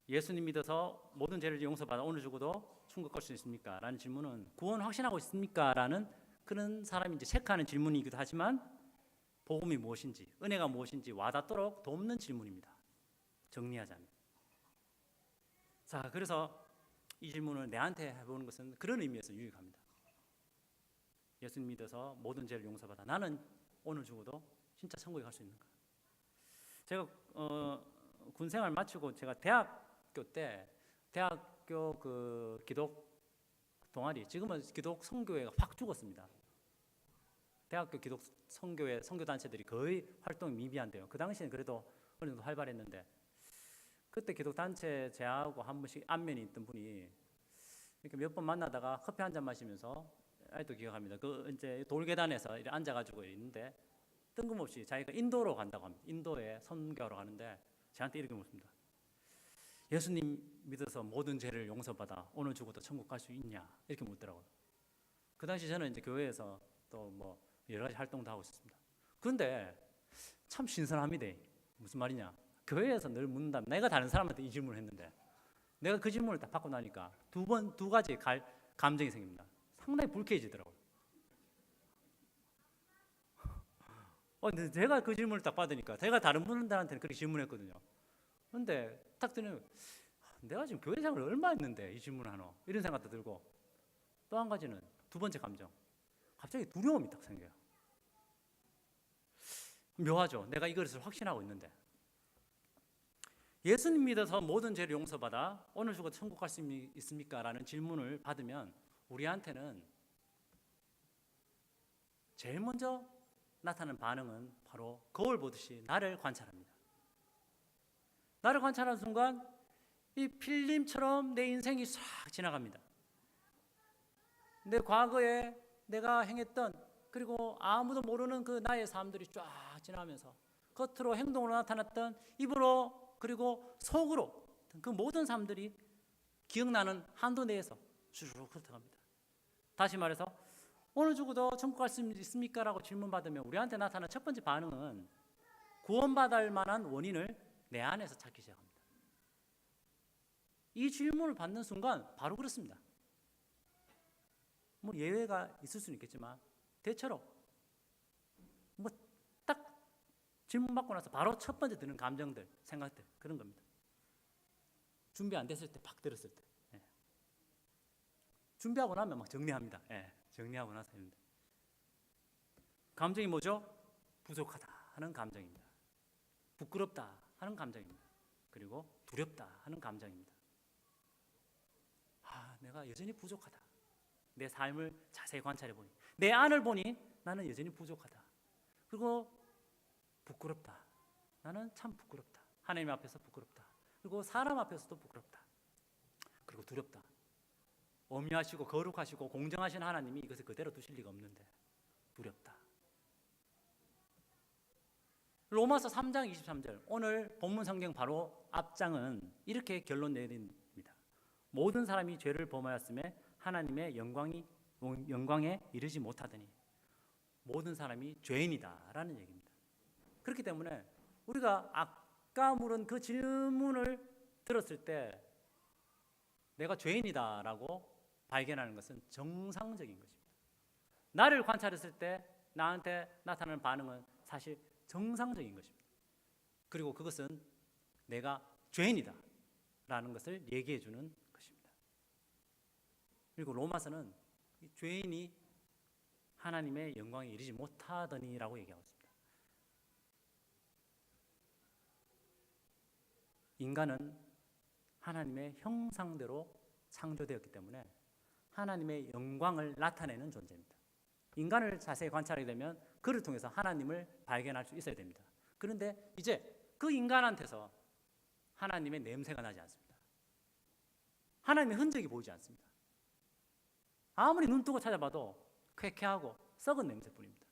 S1: 예수님 믿어서 모든 죄를 용서받아 오늘 죽어도 천국 갈 수 있습니까? 라는 질문은 구원 확신하고 있습니까? 라는 그런 사람이 이제 체크하는 질문이기도 하지만 복음이 무엇인지, 은혜가 무엇인지 와닿도록 돕는 질문입니다. 정리하자면. 자, 그래서 이 질문을 내한테 해보는 것은 그런 의미에서 유익합니다. 예수님 믿어서 모든 죄를 용서받아 나는 오늘 죽어도 진짜 천국에 갈 수 있는가? 제가 군생활 마치고 제가 대학교 때 대학교 그 기독 동아리, 지금은 기독 선교회가 확 죽었습니다. 대학교 기독 선교회 선교 단체들이 거의 활동이 미비한데요. 그 당시에는 그래도 어느 정도 활발했는데 그때 기독 단체 제하고 한 번씩 안면이 있던 분이 이렇게 몇 번 만나다가 커피 한 잔 마시면서 아직도 기억합니다. 그 이제 돌계단에서 이렇게 앉아가지고 있는데 뜬금없이 자기가 인도로 간다고 합니다. 인도에 선교하러 가는데 저한테 이렇게 묻습니다. 예수님 믿어서 모든 죄를 용서받아 오늘 죽어도 천국 갈 수 있냐? 이렇게 묻더라고요. 그 당시 저는 이제 교회에서 또 뭐 여러 가지 활동도 하고 있었습니다. 그런데 참 신선합니다. 무슨 말이냐? 교회에서 늘 묻는다. 내가 다른 사람한테 이 질문을 했는데 내가 그 질문을 딱 받고 나니까 두 가지 감정이 생깁니다. 상당히 불쾌해지더라고요. 근데 제가 그 질문을 딱 받으니까 제가 다른 분들한테는 그렇게 질문했거든요. 그런데 딱 들으면 내가 지금 교회 생활을 얼마 했는데 이 질문을 하노? 이런 생각도 들고 또 한 가지는 두 번째 감정. 갑자기 두려움이 딱 생겨요. 묘하죠. 내가 이것을 확신하고 있는데 예수님 믿어서 모든 죄를 용서받아 오늘 죽어도 천국 갈 수 있습니까? 라는 질문을 받으면 우리한테는 제일 먼저 나타나는 반응은 바로 거울 보듯이 나를 관찰합니다. 나를 관찰하는 순간 이 필름처럼 내 인생이 싹 지나갑니다. 내 과거에 내가 행했던 그리고 아무도 모르는 그 나의 삶들이 쫙 지나면서 겉으로 행동으로 나타났던 입으로 그리고 속으로 그 모든 삶들이 기억나는 한도 내에서 쭉 훑어갑니다. 다시 말해서 오늘 죽어도 천국 갈 수 있습니까? 라고 질문받으면 우리한테 나타나는 첫 번째 반응은 구원받을 만한 원인을 내 안에서 찾기 시작합니다. 이 질문을 받는 순간 바로 그렇습니다. 뭐 예외가 있을 수는 있겠지만 대체로 뭐 딱 질문 받고 나서 바로 첫 번째 드는 감정들, 생각들 그런 겁니다. 준비 안 됐을 때, 팍 들었을 때, 준비하고 나면 막 정리합니다. 정리하고 나서 했는데 감정이 뭐죠? 부족하다 하는 감정입니다. 부끄럽다 하는 감정입니다. 그리고 두렵다 하는 감정입니다. 내가 여전히 부족하다. 내 삶을 자세히 관찰해 보니, 내 안을 보니 나는 여전히 부족하다. 그리고 부끄럽다. 나는 참 부끄럽다. 하나님 앞에서 부끄럽다. 그리고 사람 앞에서도 부끄럽다. 그리고 두렵다. 엄미하시고 거룩하시고 공정하신 하나님이 이것을 그대로 두실 리가 없는데 두렵다. 로마서 3장 23절 오늘 본문 성경 바로 앞장은 이렇게 결론 내립니다. 모든 사람이 죄를 범하였음에 하나님의 영광에 이르지 못하더니 모든 사람이 죄인이다라는 얘기입니다. 그렇기 때문에 우리가 아까 물은 그 질문을 들었을 때 내가 죄인이다라고 발견하는 것은 정상적인 것입니다. 나를 관찰했을 때 나한테 나타나는 반응은 사실 정상적인 것입니다. 그리고 그것은 내가 죄인이다 라는 것을 얘기해 주는 것입니다. 그리고 로마서는 이 죄인이 하나님의 영광에 이르지 못하더니라고 얘기하고 있습니다. 인간은 하나님의 형상대로 창조되었기 때문에 하나님의 영광을 나타내는 존재입니다. 인간을 자세히 관찰하게 되면 그를 통해서 하나님을 발견할 수 있어야 됩니다. 그런데 이제 그 인간한테서 하나님의 냄새가 나지 않습니다. 하나님의 흔적이 보이지 않습니다. 아무리 눈 뜨고 찾아봐도 쾌쾌하고 썩은 냄새뿐입니다.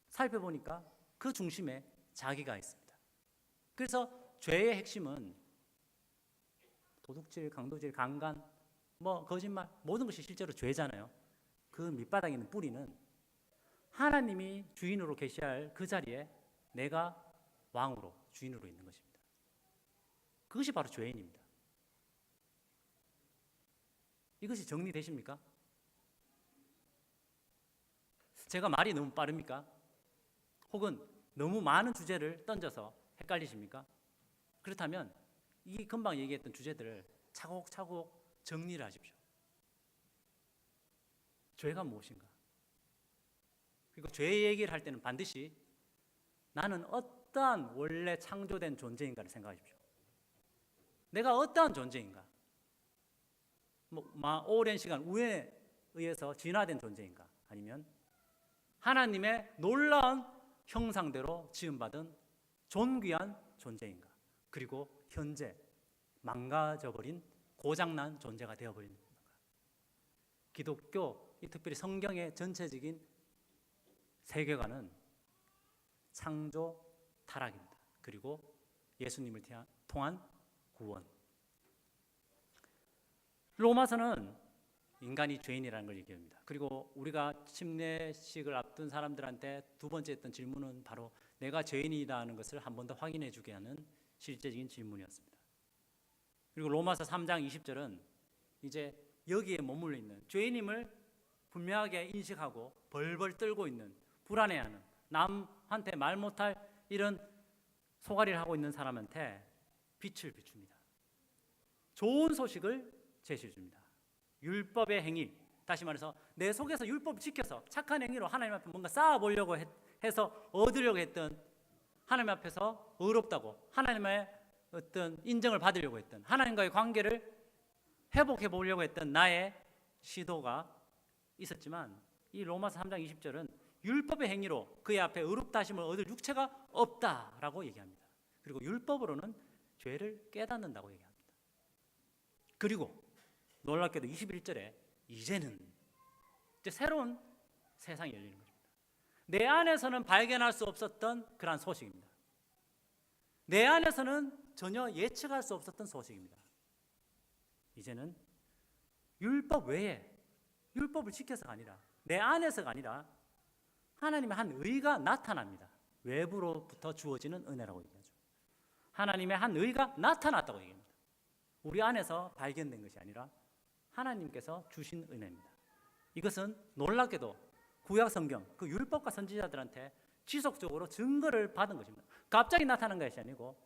S1: 살펴보니까 그 중심에 자기가 있습니다. 그래서 죄의 핵심은 도둑질, 강도질, 강간, 거짓말 모든 것이 실제로 죄잖아요. 그 밑바닥에 있는 뿌리는 하나님이 주인으로 계시할 그 자리에 내가 왕으로 주인으로 있는 것입니다. 그것이 바로 죄인입니다. 이것이 정리되십니까? 제가 말이 너무 빠릅니까? 혹은 너무 많은 주제를 던져서 헷갈리십니까? 그렇다면 이 금방 얘기했던 주제들을 차곡차곡 정리를 하십시오. 죄가 무엇인가? 그리고 죄 얘기를 할 때는 반드시 나는 어떠한 원래 창조된 존재인가를 생각하십시오. 내가 어떠한 존재인가? 오랜 시간 우연에 의해서 진화된 존재인가? 아니면 하나님의 놀라운 형상대로 지음받은 존귀한 존재인가? 그리고 현재 망가져버린 고장난 존재가 되어버린 건가? 기독교, 특별히 성경의 전체적인 세계관은 창조 타락입니다. 그리고 예수님을 통한 구원. 로마서는 인간이 죄인이라는 걸 얘기합니다. 그리고 우리가 침례식을 앞둔 사람들한테 두 번째 했던 질문은 바로 내가 죄인이라는 것을 한 번 더 확인해 주게 하는 실제적인 질문이었습니다. 그리고 로마서 3장 20절은 이제 여기에 머물러 있는 죄인임을 분명하게 인식하고 벌벌 떨고 있는, 불안해하는, 남한테 말 못할 이런 소가리를 하고 있는 사람한테 빛을 비춥니다. 좋은 소식을 제시해 줍니다. 율법의 행위, 다시 말해서 내 속에서 율법을 지켜서 착한 행위로 하나님 앞에 뭔가 쌓아보려고 해서 얻으려고 했던, 하나님 앞에서 의롭다고 하나님의 어떤 인정을 받으려고 했던, 하나님과의 관계를 회복해 보려고 했던 나의 시도가 있었지만 이 로마서 3장 20절은 율법의 행위로 그의 앞에 의롭다 하심을 얻을 육체가 없다라고 얘기합니다. 그리고 율법으로는 죄를 깨닫는다고 얘기합니다. 그리고 놀랍게도 21절에 이제는 이제 새로운 세상이 열리는 것입니다. 내 안에서는 발견할 수 없었던 그러한 소식입니다. 내 안에서는 전혀 예측할 수 없었던 소식입니다. 이제는 율법 외에, 율법을 지켜서가 아니라, 내 안에서가 아니라 하나님의 한 의가 나타납니다. 외부로부터 주어지는 은혜라고 얘기하죠. 하나님의 한 의가 나타났다고 얘기합니다. 우리 안에서 발견된 것이 아니라 하나님께서 주신 은혜입니다. 이것은 놀랍게도 구약 성경, 그 율법과 선지자들한테 지속적으로 증거를 받은 것입니다. 갑자기 나타난 것이 아니고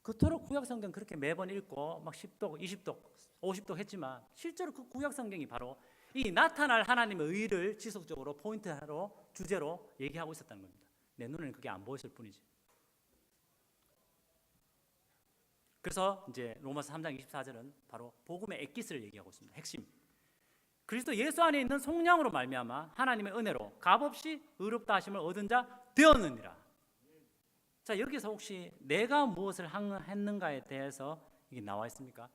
S1: 그토록 구약 성경 그렇게 매번 읽고 막 10독, 20독, 50독 했지만 실제로 그 구약 성경이 바로 이 나타날 하나님의 의를 지속적으로 포인트로, 주제로 얘기하고 있었다는 겁니다. 내 눈에는 그게 안 보였을 뿐이지. 그래서 이제 로마서 3장 24절은 바로 복음의 엑기스를 얘기하고 있습니다. 핵심. 그리스도 예수 안에 있는 속량으로 말미암아 하나님의 은혜로 값없이 의롭다 하심을 얻은 자 되었느니라. 자, 여기서 혹시 내가 무엇을 했는가에 대해서 이게 나와 있습니까?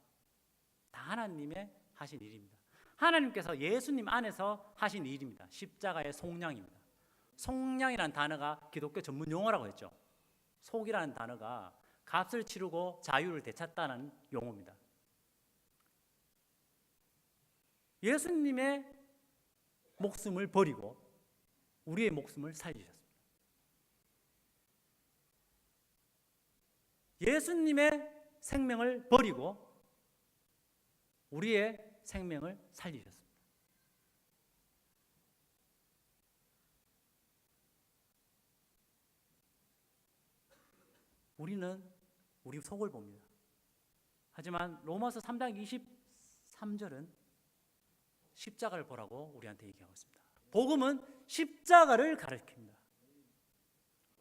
S1: 다 하나님의 하신 일입니다. 하나님께서 예수님 안에서 하신 일입니다. 십자가의 속량입니다. 속량이라는 단어가 기독교 전문 용어라고 했죠. 속이라는 단어가 값을 치르고 자유를 되찾다는 용어입니다. 예수님의 목숨을 버리고 우리의 목숨을 살리셨습니다. 예수님의 생명을 버리고 우리의 생명을 살리셨습니다. 우리는 우리 속을 봅니다. 하지만 로마서 3장 23절은 십자가를 보라고 우리한테 얘기하고 있습니다. 복음은 십자가를 가리킵니다.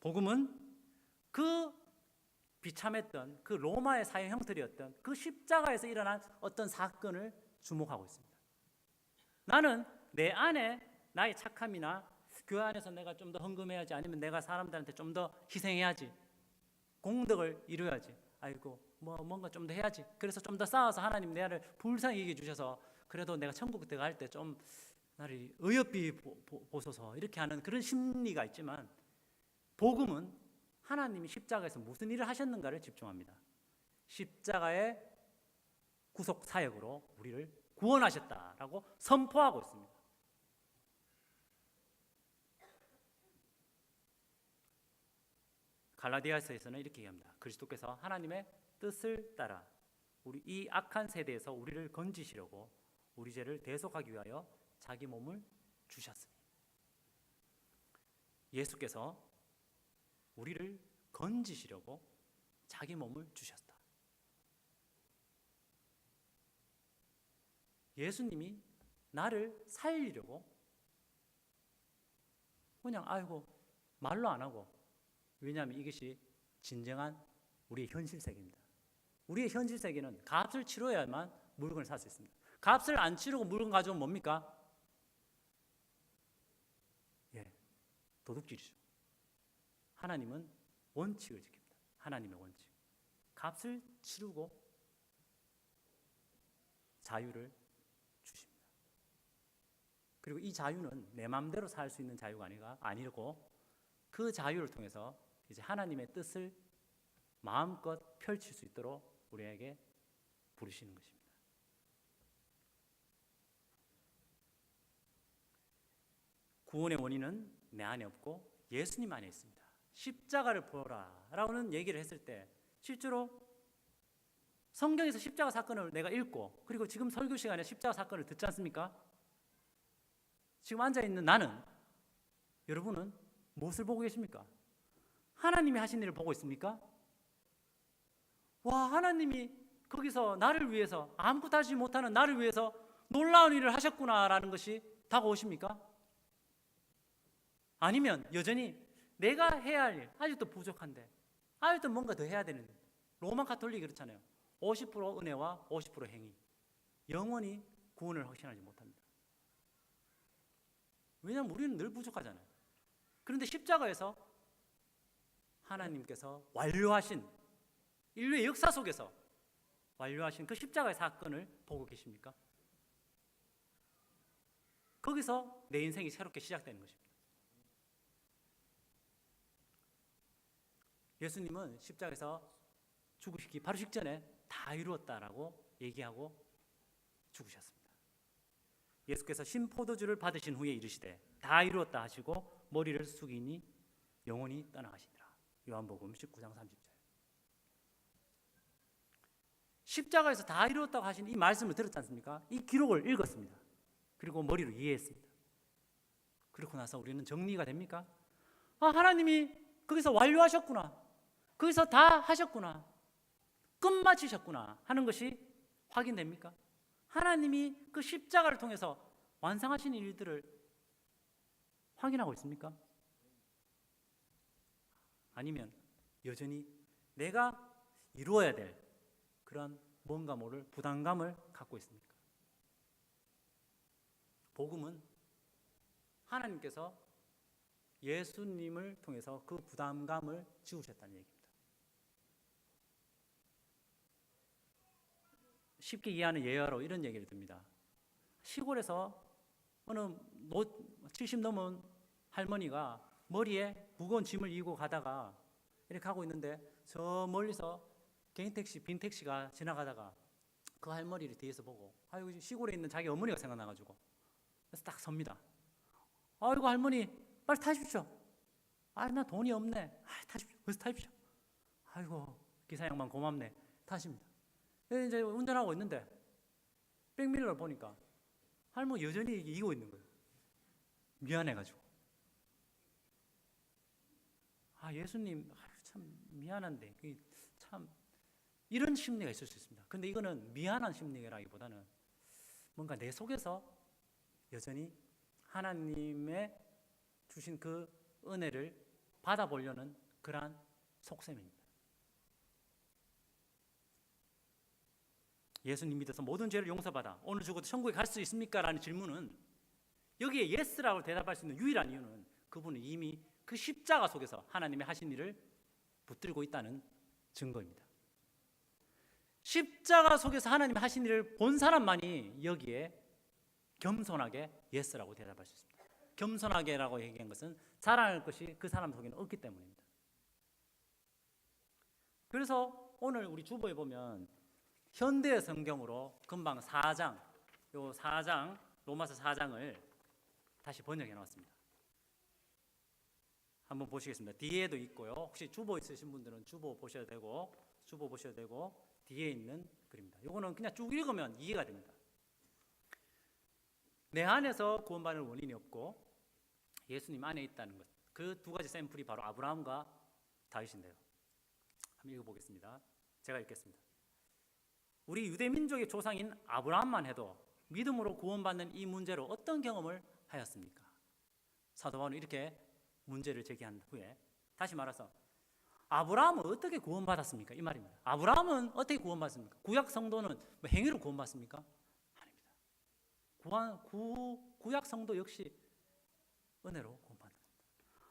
S1: 복음은 그 비참했던 그 로마의 사회 형틀이었던 그 십자가에서 일어난 어떤 사건을 주목하고 있습니다. 나는 내 안에 나의 착함이나 교회 안에서 내가 좀 더 헌금해야지, 아니면 내가 사람들한테 좀 더 희생해야지, 공덕을 이루어야지, 아이고 뭔가 좀 더 해야지, 그래서 좀 더 쌓아서 하나님 내 안을 불쌍히 여겨 주셔서 그래도 내가 천국 들어갈 때 좀 나를 의협히 보소서, 이렇게 하는 그런 심리가 있지만, 복음은 하나님이 십자가에서 무슨 일을 하셨는가를 집중합니다. 십자가의 구속 사역으로 우리를 구원하셨다라고 선포하고 있습니다. 갈라디아서에서는 이렇게 얘기합니다. 그리스도께서 하나님의 뜻을 따라 우리 이 악한 세대에서 우리를 건지시려고 우리 죄를 대속하기 위하여 자기 몸을 주셨으니, 예수께서 우리를 건지시려고 자기 몸을 주셨다. 예수님이 나를 살리려고 그냥 아이고 말로 안 하고, 왜냐하면 이것이 진정한 우리의 현실 세계입니다. 우리의 현실 세계는 값을 치러야만 물건을 살 수 있습니다. 값을 안 치르고 물건 가져오면 뭡니까? 도둑질이죠. 하나님은 원칙을 지킵니다. 하나님의 원칙. 값을 치르고 자유를 주십니다. 그리고 이 자유는 내 마음대로 살 수 있는 자유가 아니고 그 자유를 통해서 이제 하나님의 뜻을 마음껏 펼칠 수 있도록 우리에게 부르시는 것입니다. 구원의 원인은 내 안에 없고 예수님 안에 있습니다. 십자가를 보라 라고는 얘기를 했을 때, 실제로 성경에서 십자가 사건을 내가 읽고, 그리고 지금 설교 시간에 십자가 사건을 듣지 않습니까? 지금 앉아있는 나는, 여러분은 무엇을 보고 계십니까? 하나님이 하신 일을 보고 있습니까? 와, 하나님이 거기서 나를 위해서, 아무것도 하지 못하는 나를 위해서 놀라운 일을 하셨구나라는 것이 다가오십니까? 아니면 여전히 내가 해야 할 일 아직도 부족한데, 아직도 뭔가 더 해야 되는데, 로마 가톨릭이 그렇잖아요. 50% 은혜와 50% 행위, 영원히 구원을 확신하지 못합니다. 왜냐하면 우리는 늘 부족하잖아요. 그런데 십자가에서 하나님께서 완료하신, 인류의 역사 속에서 완료하신 그 십자가의 사건을 보고 계십니까? 거기서 내 인생이 새롭게 시작되는 것입니다. 예수님은 십자가에서 죽으시기 바로 직전에 다 이루었다라고 얘기하고 죽으셨습니다. 예수께서 신포도주를 받으신 후에 이르시되 다 이루었다 하시고 머리를 숙이니 영혼이 떠나가시니라. 요한복음 19장 30절. 십자가에서 다 이루었다고 하신 이 말씀을 들었지 않습니까? 이 기록을 읽었습니다. 그리고 머리로 이해했습니다. 그렇고 나서 우리는 정리가 됩니까? 하나님이 거기서 완료하셨구나, 거기서 다 하셨구나, 끝마치셨구나 하는 것이 확인됩니까? 하나님이 그 십자가를 통해서 완성하신 일들을 확인하고 있습니까? 아니면 여전히 내가 이루어야 될 그런 뭔가 모를 부담감을 갖고 있습니까? 복음은 하나님께서 예수님을 통해서 그 부담감을 지우셨다는 얘기입니다. 쉽게 이해하는 예화로 이런 얘기를 듭니다. 시골에서 어느 70 넘은 할머니가 머리에 무거운 짐을 이고 가다가 이렇게 하고 있는데, 저 멀리서 개인 택시, 빈 택시가 지나가다가 그 할머니를 뒤에서 보고 아이고 시골에 있는 자기 어머니가 생각나가지고 그래서 딱 섭니다. 아이고 할머니 빨리 타십시오. 아 나 돈이 없네. 아 타십시오. 어서 타십시오. 아이고 기사 양반 고맙네. 타십니다. 이제 운전하고 있는데 백밀러를 보니까 할머니 여전히 이기고 있는 거예요. 미안해가지고. 아 예수님 참 미안한데 참 이런 심리가 있을 수 있습니다. 근데 이거는 미안한 심리라기보다는 뭔가 내 속에서 여전히 하나님의 주신 그 은혜를 받아보려는 그러한 속셈입니다. 예수님 믿어서 모든 죄를 용서받아 오늘 죽어도 천국에 갈 수 있습니까? 라는 질문은 여기에 예스라고 대답할 수 있는 유일한 이유는 그분은 이미 그 십자가 속에서 하나님의 하신 일을 붙들고 있다는 증거입니다. 십자가 속에서 하나님의 하신 일을 본 사람만이 여기에 겸손하게 예스라고 대답할 수 있습니다. 겸손하게라고 얘기한 것은 자랑할 것이 그 사람 속에는 없기 때문입니다. 그래서 오늘 우리 주보에 보면 현대 성경으로 금방 4장, 요 4장, 로마서 4장을 다시 번역해 놓았습니다. 한번 보시겠습니다. 뒤에도 있고요. 혹시 주보 있으신 분들은 주보 보셔도 되고 뒤에 있는 글입니다. 요거는 그냥 쭉 읽으면 이해가 됩니다. 내 안에서 구원받는 원인이 없고 예수님 안에 있다는 것. 그 두 가지 샘플이 바로 아브라함과 다윗인데요. 한번 읽어보겠습니다. 제가 읽겠습니다. 우리 유대 민족의 조상인 아브라함만 해도 믿음으로 구원받는 이 문제로 어떤 경험을 하였습니까? 사도 바울은 이렇게 문제를 제기한 후에 다시 말해서 아브라함은 어떻게 구원받았습니까? 이 말입니다. 아브라함은 어떻게 구원받습니까? 구약 성도는 뭐 행위로 구원받습니까? 아닙니다. 구약 성도 역시 은혜로 구원받습니다.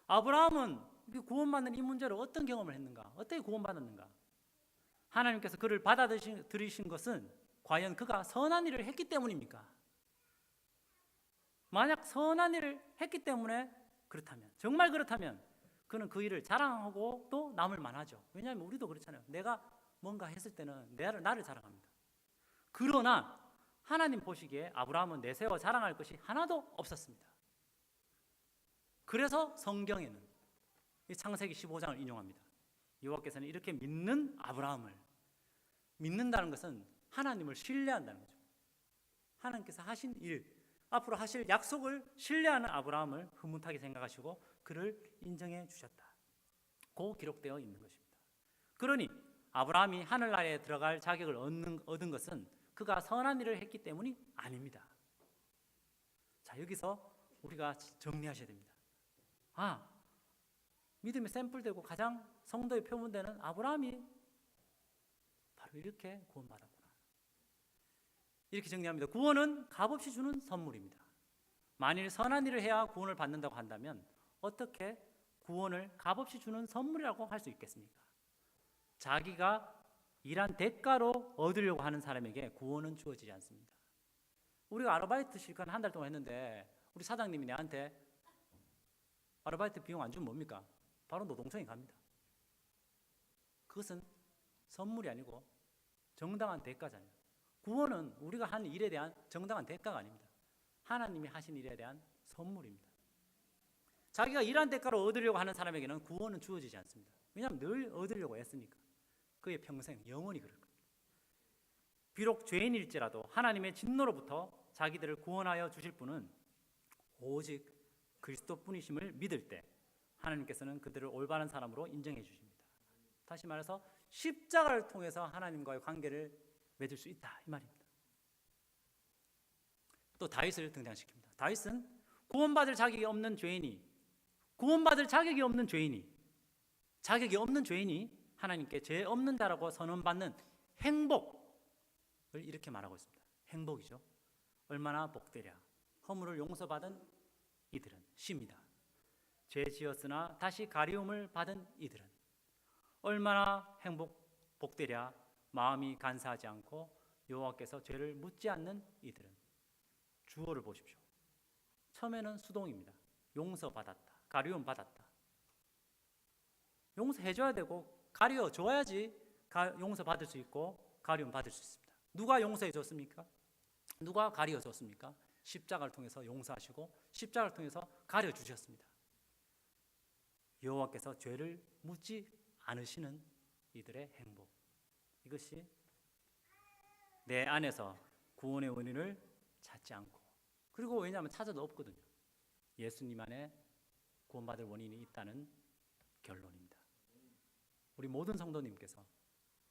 S1: 아브라함은 구원받는 이 문제로 어떤 경험을 했는가? 어떻게 구원받았는가? 하나님께서 그를 받아들이신 것은 과연 그가 선한 일을 했기 때문입니까? 만약 선한 일을 했기 때문에 그렇다면, 정말 그렇다면 그는 그 일을 자랑하고 또 남을 만하죠. 왜냐하면 우리도 그렇잖아요. 내가 뭔가 했을 때는 나를 자랑합니다. 그러나 하나님 보시기에 아브라함은 내세워 자랑할 것이 하나도 없었습니다. 그래서 성경에는 이 창세기 15장을 인용합니다. 여호와께서는 이렇게 믿는 아브라함을, 믿는다는 것은 하나님을 신뢰한다는 거죠. 하나님께서 하신 일, 앞으로 하실 약속을 신뢰하는 아브라함을 흐뭇하게 생각하시고 그를 인정해 주셨다고 기록되어 있는 것입니다. 그러니 아브라함이 하늘나라에 들어갈 자격을 얻은 것은 그가 선한 일을 했기 때문이 아닙니다. 자, 여기서 우리가 정리하셔야 됩니다. 믿음이 샘플되고 가장 성도의 표본되는 아브라함이 바로 이렇게 구원받았구나. 이렇게 정리합니다. 구원은 값없이 주는 선물입니다. 만일 선한 일을 해야 구원을 받는다고 한다면 어떻게 구원을 값없이 주는 선물이라고 할 수 있겠습니까? 자기가 일한 대가로 얻으려고 하는 사람에게 구원은 주어지지 않습니다. 우리가 아르바이트 실컷 한 달 동안 했는데 우리 사장님이 내한테 아르바이트 비용 안 주면 뭡니까? 바로 노동청에 갑니다. 그것은 선물이 아니고 정당한 대가잖아요. 구원은 우리가 한 일에 대한 정당한 대가가 아닙니다. 하나님이 하신 일에 대한 선물입니다. 자기가 일한 대가로 얻으려고 하는 사람에게는 구원은 주어지지 않습니다. 왜냐하면 늘 얻으려고 했으니까. 그의 평생 영원히 그럴 겁니다. 비록 죄인일지라도 하나님의 진노로부터 자기들을 구원하여 주실 분은 오직 그리스도뿐이심을 믿을 때 하나님께서는 그들을 올바른 사람으로 인정해 주십니다. 다시 말해서 십자가를 통해서 하나님과의 관계를 맺을 수 있다 이 말입니다. 또 다윗을 등장시킵니다. 다윗은 구원받을 자격이 없는 죄인이 하나님께 죄 없는 자라고 선언받는 행복을 이렇게 말하고 있습니다. 행복이죠. 얼마나 복되랴. 허물을 용서받은 이들은 시입니다. 죄 지었으나 다시 가리움을 받은 이들은 얼마나 복되랴. 마음이 간사하지 않고 여호와께서 죄를 묻지 않는 이들은. 주어를 보십시오. 처음에는 수동입니다. 용서받았다. 가리움 받았다. 용서해줘야 되고 가려줘야지 용서받을 수 있고 가리움 받을 수 있습니다. 누가 용서해 줬습니까? 누가 가려 줬습니까? 십자가를 통해서 용서하시고 십자가를 통해서 가려 주셨습니다. 여호와께서 죄를 묻지 않으시는 이들의 행복, 이것이 내 안에서 구원의 원인을 찾지 않고, 그리고 왜냐하면 찾아도 없거든요. 예수님 안에 구원받을 원인이 있다는 결론입니다. 우리 모든 성도님께서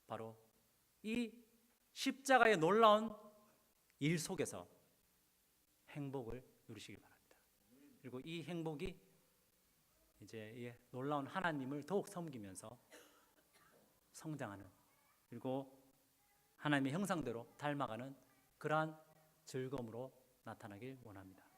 S1: 바로 이 십자가의 놀라운 일 속에서 행복을 누리시길 바랍니다. 그리고 이 행복이 이제 이 놀라운 하나님을 더욱 섬기면서 성장하는, 그리고 하나님의 형상대로 닮아가는 그러한 즐거움으로 나타나길 원합니다.